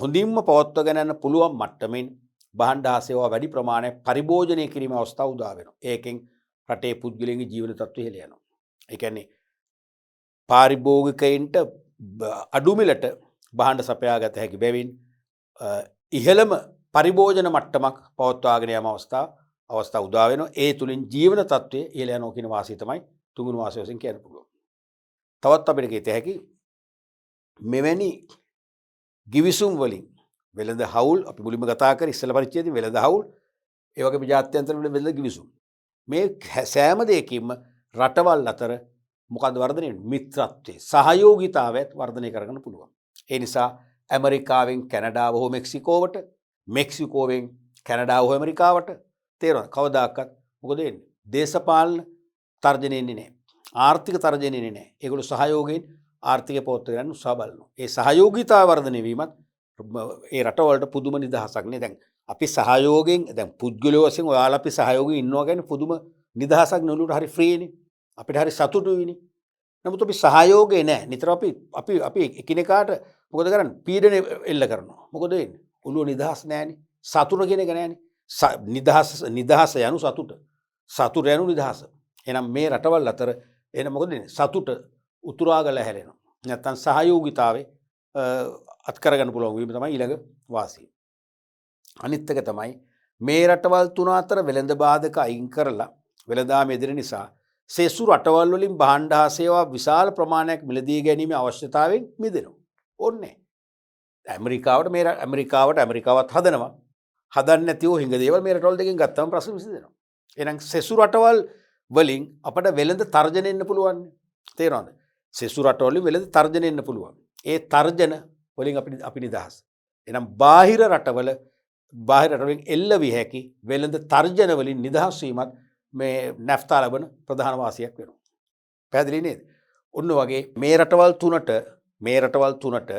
හොඳින්ම පවත්වාගෙන යන්න පුළුවන් මට්ටමින් භාණ්ඩ හා සේවා වැඩි ප්‍රමාණයක් පරිභෝජනය කිරීමේ අවස්ථාව උදා වෙනවා. ඒකෙන් රටේ පුද්ගලයන්ගේ ජීවන තත්ත්වය ඉහළ යනවා. ඒ කියන්නේ පාරිභෝගිකයින්ට අඩු මිලට භාණ්ඩ සපයාගත හැකි බැවින් ඉහළම පරිභෝජන මට්ටමක් පවත්වාගෙන යාම අවස්ථාව උදා වෙනවා. ඒ තුලින් ජීවන තත්ත්වය ඉහළ යනවා කියන වාසිය තමයි තුන්වෙනි වාසිය වශයෙන් කියන්න පුළුවන්. තවත් අපිට කියත හැකි මෙවැනි ගිවිසුම් වලින් වෙළඳ හවුල් අපි මුලින්ම කතා කර ඉස්සෙල්ලා පරිච්ඡේදයේ වෙළඳ හවුල් ඒ වගේම ජාත්‍යන්තර වෙළඳ කිවිසුම්. මේ සෑම දෙයකින්ම රටවල් අතර මොකද වර්ධනය වෙන්නේ? මිත්‍රත්වයේ සහයෝගීතාවයත් වර්ධනය කරගන්න පුළුවන්. ඒ නිසා ඇමරිකාවෙන් කැනඩාව හෝ මෙක්සිකෝවට, මෙක්සිකෝවෙන් කැනඩාව හෝ ඇමරිකාවට තේරෙනවද? කවදාකවත් මොකද වෙන්නේ? දේශපාලන තර්ජනය එන්නේ නැහැ. ආර්ථික තර්ජනය එන්නේ නැහැ. ඒගොල්ලෝ සහයෝගයෙන් ආර්ථිකය පවත්වා ගන්න උත්සාහ බලනවා. ඒ සහයෝගීතාව වර්ධනය වීමත් ඒ රටවලට පුදුම නිදහසක් නේ. දැන් අපි සහයෝගයෙන් දැන් පුද්ගලයෝ වශයෙන් ඔයාලා අපි සහයෝගයෙන් ඉන්නවා කියන්නේ පුදුම නිදහසක් නෙළුට හරි ෆ්‍රීනේ. අපිට හරි සතුටුයිනේ. නමුත් අපි සහයෝගේ නැහැ. නිතර අපි එකිනෙකාට මොකද කරන්නේ? පීඩන එල්ල කරනවා. මොකද වෙන්නේ? ඔළුව නිදහස් නැහැනේ. සතුට කියන එක නැහැනේ. නිදහස යනු සතුට. සතුට යනු නිදහස. එහෙනම් මේ රටවල් අතර එන මොකද වෙන්නේ? සතුට උතුරාගල හැලෙනවා. නැත්තම් සහයෝගීතාවේ අත් කරගන්න පුළුවන් වීම තමයි ඊළඟ වාසිය. අනිත් එක තමයි මේ රටවල් තුන අතර වෙළඳ බාධක අයින් කරලා වෙළඳාම එදින නිසා සෙසු රටවල් වලින් භාණ්ඩ හා සේවා විශාල ප්‍රමාණයක් මිලදී ගැනීමේ අවශ්‍යතාවයෙන් මිදෙනවා. ඕනේ. ඇමරිකාවත් හදනවා. හදන්නේ නැතිව හිඟ දේවල් මේ රටවල් දෙකෙන් ගත්තම ප්‍රශ්න විසඳෙනවා. එහෙනම් සෙසු රටවල් වලින් අපට වෙළඳ තර්ජන එන්න පුළුවන්. තේරෙනවද? සෙසු රටවල් වලින් වෙළඳ තර්ජන එන්න පුළුවන්. ඒ තර්ජන වලින් අපි නිදහස්. එහෙනම් බාහිර රටවලින් එල්ල විය හැකි වෙළඳ තර්ජන වලින් නිදහස් වීමත් මේ නැෆ්තා ලබන ප්‍රධාන වාසියක් වෙනවා. පැහැදිලි නේද? ඔන්න වගේ මේ රටවල් තුනට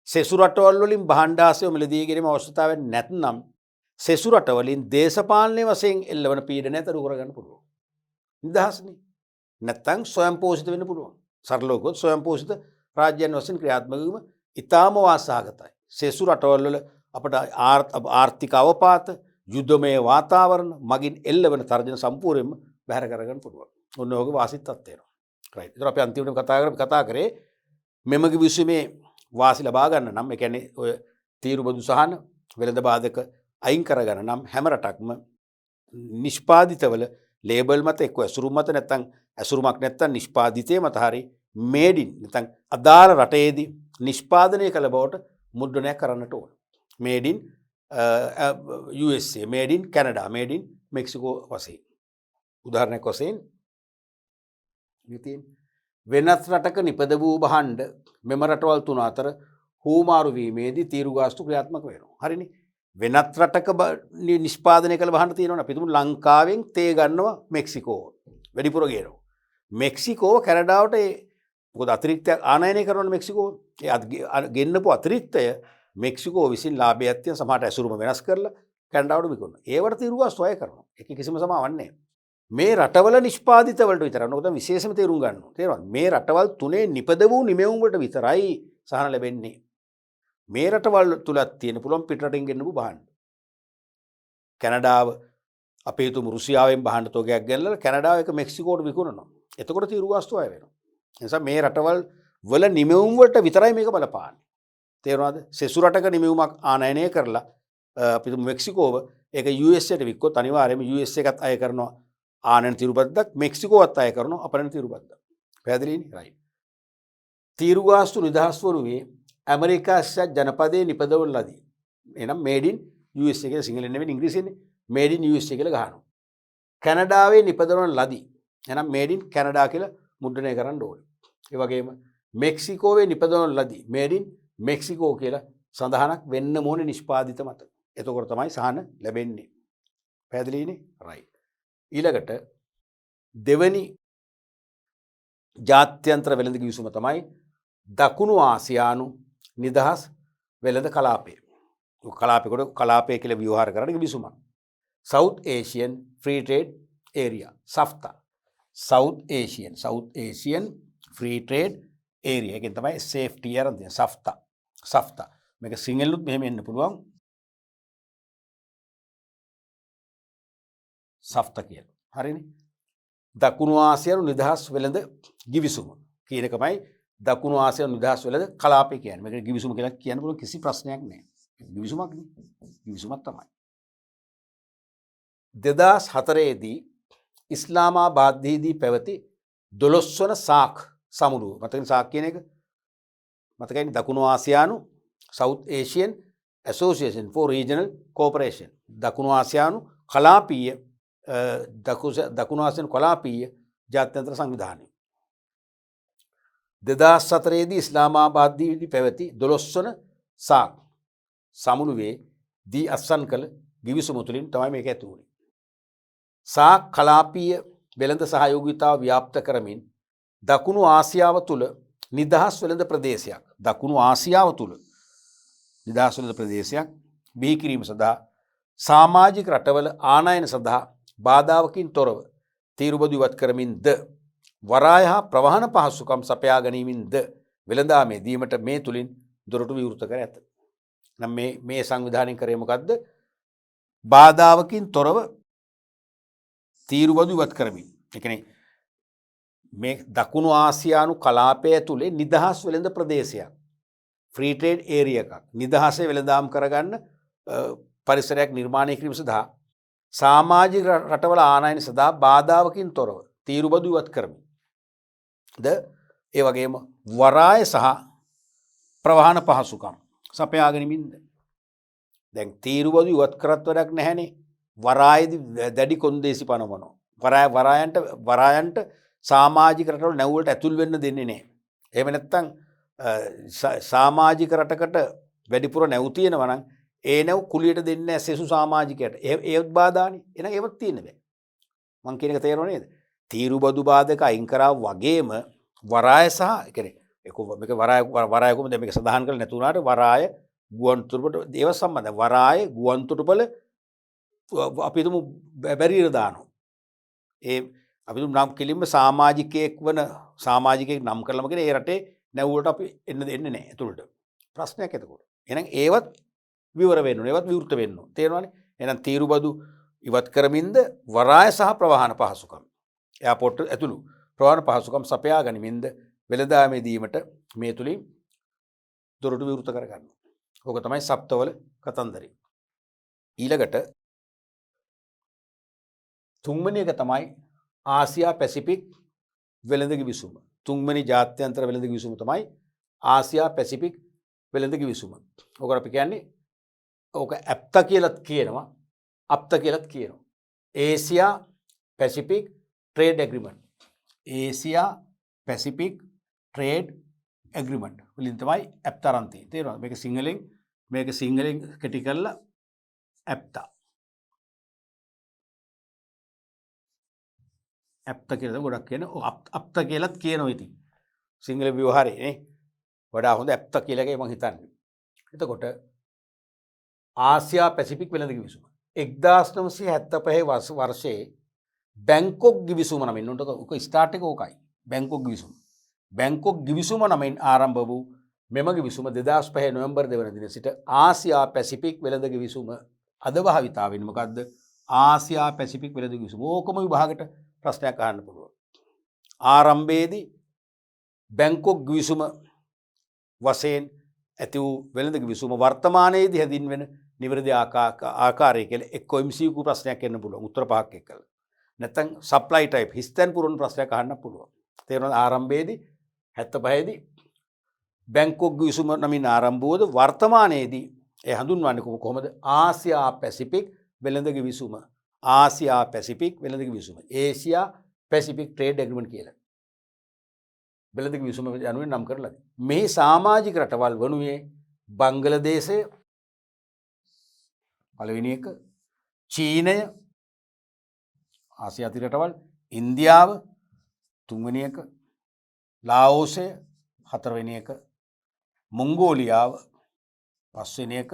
සෙසු රටවල් වලින් භාණ්ඩ හා සේවා මිලදී ගැනීම අවශ්‍යතාවයක් නැත්නම් සෙසු රටවලින් දේශපාලනයේ වශයෙන් එල්ලවන පීඩනය අඩු කරගන්න පුළුවන්. නිදහස්නේ. නැත්තම් ස්වයං පෝෂිත වෙන්න පුළුවන්. සරලව කිව්වොත් ස්වයං පෝෂිත රාජ්‍යයන් වශයෙන් ක්‍රියාත්මක වීම ඉතාම වාසනාවකයි. සෙසු රටවල් වල අපට ආර්ථික අවපාත, යුද්ධමය වාතාවරණ මගින් එල්ලවන තර්ජන සම්පූර්ණයෙන්ම බැහැර කරගන්න පුළුවන්. ඔන්න ඔයගේ වාසිත් තත්ත්වයනවා. රයිට්. ඒතර අපි අන්තිමට කතා කරේ මෙම කිවිසුමේ වාසි ලබා ගන්න නම් ඒ කියන්නේ ඔය තීරු බදු සහන වෙළඳ බාධක අයින් කරගන්න නම් හැම රටක්ම නිෂ්පාදිතවල ලේබල් මත එක්ක ඇසුරුම් මත නැත්නම් ඇසුරුමක් නැත්නම් නිෂ්පාදිතයේ මත හරි මේඩ් ඉන් නැත්නම් අදාළ රටේදී නිෂ්පාදනය කළ බවට මුද්‍රණය කරන්නට ඕන. මේඩ් ඉන් USA, මේඩ් ඉන් කැනඩා, මේඩ් ඉන් මෙක්සිකෝ වශයෙන්. උදාහරණයක් වශයෙන් වෙනත් රටක නිපද වූ භාණ්ඩ මෙම රටවල් තුන අතර හුවමාරු වීමේදී තීරු ගාස්තු ක්‍රියාත්මක වෙනවා. හරිනේ. වෙනත් රටක නිෂ්පාදනය කළ භාණ්ඩ තියෙනවනේ. අපි තුමු ලංකාවෙන් තේ ගන්නවා මෙක්සිකෝව. වැඩිපුර ගේනවා. මෙක්සිකෝව කැනඩාවට මොකද අතිරික්තයක් ආනයනය කරනවා මෙක්සිකෝව. ඒ ගෙන්නපු අතිරික්තය මෙක්සිකෝ විසින් ලාභයක් තියෙන සමහරට ඇසුරුම වෙනස් කරලා කැනඩාවට විකුණනවා. ඒවට තීරු ගාස්තු අය කරනවා. ඒක කිසිම සමාවක් නැහැ. මේ රටවල නිෂ්පාදිත වලට විතරයි. මොකද විශේෂම තේරුම් ගන්න ඕනේ. තේරෙනවද? මේ රටවල් තුනේ නිපද වූ නිමෙවුම් වලට විතරයි සහන ලැබෙන්නේ. මේ රටවල් තුලත් තියෙන පුළුවන් පිටරටින් ගෙන්නපු භාණ්ඩ. කැනඩාව අපේ තුමු රුසියාවෙන් භාණ්ඩ තෝගයක් ගෙනල්ලා කැනඩාව එක මෙක්සිකෝට විකුණනවා. එතකොට තීරු ගාස්තු අය වෙනවා. ඒ නිසා මේ රටවල් වල නිමෙවුම් වලට විතරයි මේක බලපාන්නේ. තේරුණාද? සෙසු රටක නිමෙවුමක් ආනයනය කරලා අපි තුමු මෙක්සිකෝව ඒක USA ට වික්කොත් අනිවාර්යයෙන්ම USA එකත් අය කරනවා ආනයන තීරු බද්දක්, මෙක්සිකෝවත් අය කරනවා අපනයන තීරු බද්දක්. පැහැදිලිනේ? රයිට්. තීරු ගාස්තු නිදහස් වරුවේ ඇමරිකා ජනපදයේ නිපදවන ලදී. එහෙනම් මේඩ් ඉන් USA කියලා සිංහලෙන් නෙවෙයි ඉංග්‍රීසියෙන්නේ මේඩ් ඉන් USA කියලා ගහනවා. කැනඩාවේ නිපදවන ලදී. එහෙනම් මේඩ් ඉන් කැනඩා කියලා මුද්‍රණය කරන්න ඕනේ. ඒ වගේම මෙක්සිකෝවේ නිපදවන ලදී. මේඩ් ඉන් මෙක්සිකෝ කියලා සඳහනක් වෙන්න ඕනේ නිෂ්පාදිත මත. එතකොට තමයි සහන ලැබෙන්නේ. පැහැදිලිනේ? රයිට්. ඊළඟට දෙවැනි ජාත්‍යන්තර වෙළඳ කිවිසුම තමයි දකුණු ආසියානු නිදහස් වෙළඳ කලාපය. කලාපයකට කලාපය කියලා ව්‍යවහාර කරන කිවිසුමක්. South Asian Free Trade Area, SAFTA. South Asian Free Trade Area. එකෙන් තමයි safety අරන් තියෙන්නේ. SAFTA. මේක සිංහලුත් මෙහෙම එන්න පුළුවන්. SAFTA කියලා. හරිනේ. දකුණු ආසියානු නිදහස් වෙළඳ කිවිසුම කියන එකමයි දකුණු ආසියානු නිදහස් වෙළඳ කලාපය කියන්නේ. මේක කිවිසුම කියලා කියන්න පුළුවන් කිසි ප්‍රශ්නයක් නැහැ. කිවිසුමක් නේ. කිවිසුමක් තමයි. 2004 දී ඉස්ලාමාබාද්දී පැවති 12 වන සාක් සමුළුව. මතකනේ සාක් කියන එක? මතකයිනේ දකුණු ආසියානු South Asian Association for Regional Cooperation. දකුණු ආසියානු කලාපීය දකුණු ආසියානු කලාපීය ජාත්‍යන්තර සංවිධානය 2004 ඉස්ලාමාබාද්දී පැවති 12 වන සාක් සමුළුවේ දී අත්සන් කළ ගිවිසුම තුළින් තමයි මේක ඇති වුණේ. සාක් කලාපීය වෙළඳ සහයෝගීතාව ව්‍යාප්ත කරමින් දකුණු ආසියාව තුළ නිදහස් වෙළඳ ප්‍රදේශයක් බිහි කිරීම සඳහා සමාජික රටවල ආනයන සඳහා බාධාවකින් තොරව තීරුබදු ඉවත් කරමින්ද වරාය හා ප්‍රවාහන පහසුකම් සපයා ගැනීමෙන්ද වෙළඳාමේ දීමට මේ තුලින් දොරටු විවෘත කර ඇත. නම් මේ සංවිධානය කරේ මොකද්ද? බාධාවකින් තොරව තීරුබදු ඉවත් කරමින්. ඒ කියන්නේ මේ දකුණු ආසියානු කලාපය ඇතුලේ නිදහස් වෙළඳ ප්‍රදේශයක්, ෆ්‍රී ට්‍රේඩ් ඒරියා එකක්, නිදහසේ වෙළඳාම් කරගන්න පරිසරයක් නිර්මාණය කිරීම සඳහා සමාජික රටවල ආනයන සඳහා බාධාවකින් තොරව තීරුබදු ඉවත් කරමින් ද ඒ වගේම වරාය සහ ප්‍රවාහන පහසුකම් සපයා ගැනීමෙන්ද. දැන් තීරුබදු ඉවත් කරත් වැඩක් නැහැනේ. වරායේදී දැඩි කොන්දේසි පනවනවා. වරායන්ට සමාජික රටවල නැව් වලට ඇතුල් වෙන්න දෙන්නේ නැහැ. එහෙම නැත්නම් සමාජික රටකට වැඩිපුර නැව් තියෙනවා නම් ඒ නැව් කුලියට දෙන්නේ නැහැ සෙසු සමාජිකයට. ඒවත් බාධානේ. එහෙනම් ඒවත් තියෙන්න බෑ. මං කියන එක තේරෙනව නේද? තීරුබදු බාධක අයින් කරා වගේම වරාය සහ ඒ කියන්නේ මේක වරාය කොහොමද මේක සඳහන් කරලා නැති වුණාට වරාය ගුවන්තොටුපළ ඒව සම්බන්ධ වරාය ගුවන්තොටුපළ අපි තුමු බැරියර දානවා. ඒ අපි තුමු නම් කෙලින්ම සමාජිකයෙක් නම් කරලම කියන ඒ රටේ නැව් වලට අපි එන්න දෙන්නේ නැහැ ඇතුළට. ප්‍රශ්නයක් එතකොට. එහෙනම් ඒවත් විවර වෙන්න ඕනේ. ඒවත් විවෘත වෙන්න ඕනේ. තේරෙනවනේ? එහෙනම් තීරුබදු ඉවත් කරමින්ද වරාය සහ ප්‍රවාහන පහසුකම් එයාපෝට් ඇතුළු ප්‍රවාහන පහසුකම් සපයා ගැනීමෙන්ද වෙළඳාමේ දීමට මේ තුලින් දොරටු විවෘත කර ගන්නවා. ඕක තමයි සප්තවල කතන්දරය. ඊළඟට තුන්වෙනි එක තමයි ආසියා පැසිෆික් වෙළඳ ගිවිසුම. තුන්වෙනි ජාත්‍යන්තර වෙළඳ ගිවිසුම තමයි ආසියා පැසිෆික් වෙළඳ ගිවිසුම. ඕකට අපි කියන්නේ ඕක ඇප්තා කියලාත් කියනවා, අප්තා කියලාත් කියනවා. Asia Pacific trade agreement. Asia Pacific trade agreement වලින් තමයි ඇප්තා අරන් තියෙන්නේ. තේරෙනවද? මේක සිංහලෙන් කෙටි කරලා ඇප්තා. ඇප්තා කියලා ගොඩක් කියන අප්තා කියලාත් කියනවා ඉතින්. සිංහල ව්‍යවහාරේ නේ. වඩා හොඳ ඇප්තා කියලා එකයි මම හිතන්නේ. එතකොට ආසියා පැසිෆික් වෙළඳ ගිවිසුම 1975 වර්ෂයේ බැංකොක් ගිවිසුම නමින් උක ස්ටාර්ට් එක ඕකයි. බැංකොක් ගිවිසුම. බැංකොක් ගිවිසුම නමින් ආරම්භ වූ මෙම ගිවිසුම 2005 නොවැම්බර් 2 වන දින සිට ආසියා පැසිෆික් වෙළඳ ගිවිසුම අද භාවිතා වෙන්නේ මොකද්ද? ආසියා පැසිෆික් වෙළඳ ගිවිසුම. ඕකම විභාගයට ප්‍රශ්නයක් අහන්න පුළුවන්. ආරම්භයේදී බැංකොක් ගිවිසුම වශයෙන් ඇති වූ වෙළඳ ගිවිසුම වර්තමානයේදී හැදින්වෙන නිවැරදි ආකාරය කියලා එක්ක MCQ ප්‍රශ්නයක් එන්න පුළුවන්. උත්තර පහක් එක්කලා. නැත්නම් සප්ලයි ටයිප් හිස්තැන් පුරවන ප්‍රශ්නයක් අහන්න පුළුවන්. තේරෙනවද? ආරම්භයේදී 75 දී බැංකොක් ගිවිසුම නමින් ආරම්භ වූද වර්තමානයේදී ඒ හඳුන්වන්නේ කොහොමද? ආසියා පැසිෆික් වෙළඳ ගිවිසුම. ආසියා පැසිෆික් වෙළඳ ගිවිසුම. ඒසියා පැසිෆික් ට්‍රේඩ් ඇග්‍රීමන්ට් කියලා. වෙළඳ ගිවිසුම යනුවෙන් නම් කරලා. මේ සමාජික රටවල් වනුයේ බංග්ලාදේශය පළවෙනි එක, චීනය, ආසියාතික රටවල්, ඉන්දියාව තුන්වෙනි එක, ලාෝසය හතරවෙනි එක, මොංගෝලියාව පස්වෙනි එක,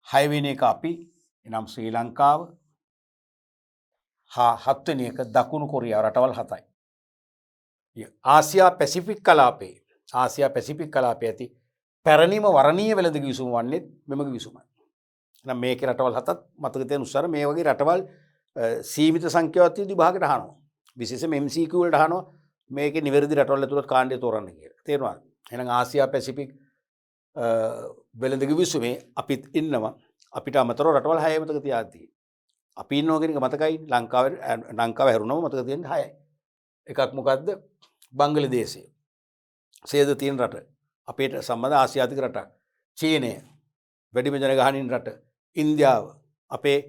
හයවෙනි එක අපි එනම් ශ්‍රී ලංකාව, හත්වෙනි එක දකුණු කොරියාව. රටවල් 7යි. ආසියා පැසිෆික් කලාපයේ ඇති පැරණිම වරණීය වෙළඳ ගිවිසුම වන්නේ මෙම ගිවිසුමයි. එහෙනම් මේකේ රටවල් 7ක් මතක තියාගන්න උත්සාහ මේ වගේ රටවල් සීමිත සංඛ්‍යාවක් තියෙන විභාගයට අහනවා. විශේෂයෙන්ම MCQ වලට අහනවා මේකේ නිවැරදි රටවල් ඇතුළත් කාණ්ඩය තෝරන්න කියලා. තේරුණාද? එහෙනම් ආසියා පැසිෆික් වෙළඳ ගිවිසුමේ අපිත් ඉන්නවා. අපිට අමතරව රටවල් 6 මතක තියාගන්න තියෙනවා. අපි ඉන්නවා කියන එක මතකයි. ලංකාව හැරුණම මතක තියෙන්නේ 6යි. එකක් මොකද්ද? බංග්ලාදේශය. සේද තියෙන රට. අපේට සම්බන්ධ ආසියාතික රටක්. චීනය වැඩිම ජනගහනින් රට. ඉන්දියාව අපේ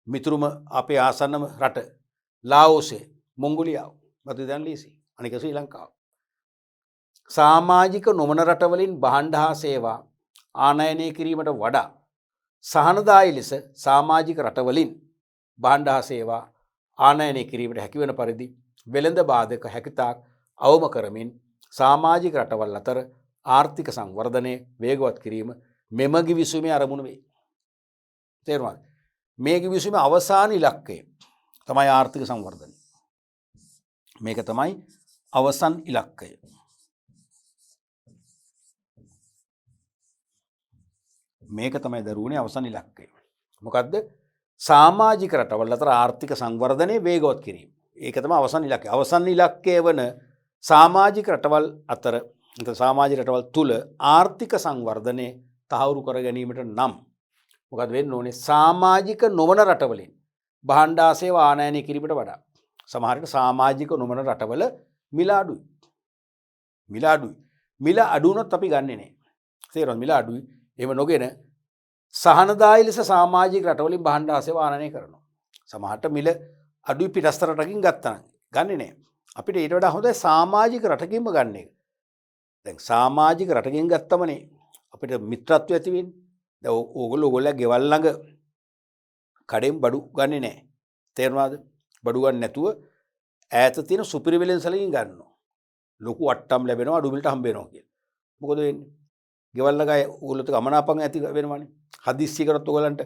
මිතුරුම අපේ ආසන්නම රට ලාओසේ මොංගොලියාව මතදන් ලීසි අනික ශ්‍රී ලංකාව. සාමාජික නොවන රටවලින් භාණ්ඩ හා සේවා ආනයනය කිරීමට වඩා සහනදායි ලෙස සාමාජික රටවලින් භාණ්ඩ හා සේවා ආනයනය කිරීමට හැකිවන පරිදි වෙළඳ බාධක හැකිතාක් අවම කරමින් සාමාජික රටවල් අතර ආර්ථික සංවර්ධනය වේගවත් කිරීම මෙම ගිවිසුමේ අරමුණ වේ. තේරුණාද? මේ ගිවිසුමේ අවසාන ඉලක්කය තමයි ආර්ථික සංවර්ධනය. මේක තමයි අවසන් ඉලක්කය. මේක තමයි දරුවනේ අවසන් ඉලක්කය. මොකද්ද? සාමාජික රටවල් අතර ආර්ථික සංවර්ධනය වේගවත් කිරීම. ඒක තමයි අවසන් ඉලක්කය. අවසන් ඉලක්කය වන සමාජික රටවල් අතර සමාජික රටවල් තුල ආර්ථික සංවර්ධනය තහවුරු කර ගැනීමට නම් මොකද වෙන්න ඕනේ? සමාජික නොවන රටවලින් භාණ්ඩ හා සේවා ආනයනය කිරීමට වඩා සමහරට සමාජික නොවන රටවල මිල අඩුයි. මිල අඩු වුණොත් අපි ගන්නෙ නෑ. තේරෙනවද? මිල අඩුයි. එහෙම නොගෙන සහනදායි ලෙස සමාජික රටවලින් භාණ්ඩ හා සේවා ආනයනය කරනවා. සමහරට මිල අඩුයි පිටස්තර රටකින් ගත්තා නම් ගන්නෙ නෑ. අපිට ඊට වඩා හොඳයි සමාජික රටකින්ම ගන්න එක. දැන් සමාජික රටකින් ගත්තමනේ අපිට මිත්‍රත්වය ඇති වෙන්නේ. දැන් ඕගොල්ලෝ ගෙවල් ළඟ කඩෙන් බඩු ගන්නෙ නෑ. තේරුණාද? බඩු ගන්න නැතුව ඈත තියෙන සුපිරි වෙළෙන්සලකින් ගන්නවා. ලොකු අට්ටම් ලැබෙනවා අඩු මිලට හම්බ වෙනවා කියලා. මොකද වෙන්නේ? ගෙවල් ළඟ ඕගොල්ලොත් ගමනාපන් ඇති වෙනවනේ. හදිස්සිය කරොත් ඕගලන්ට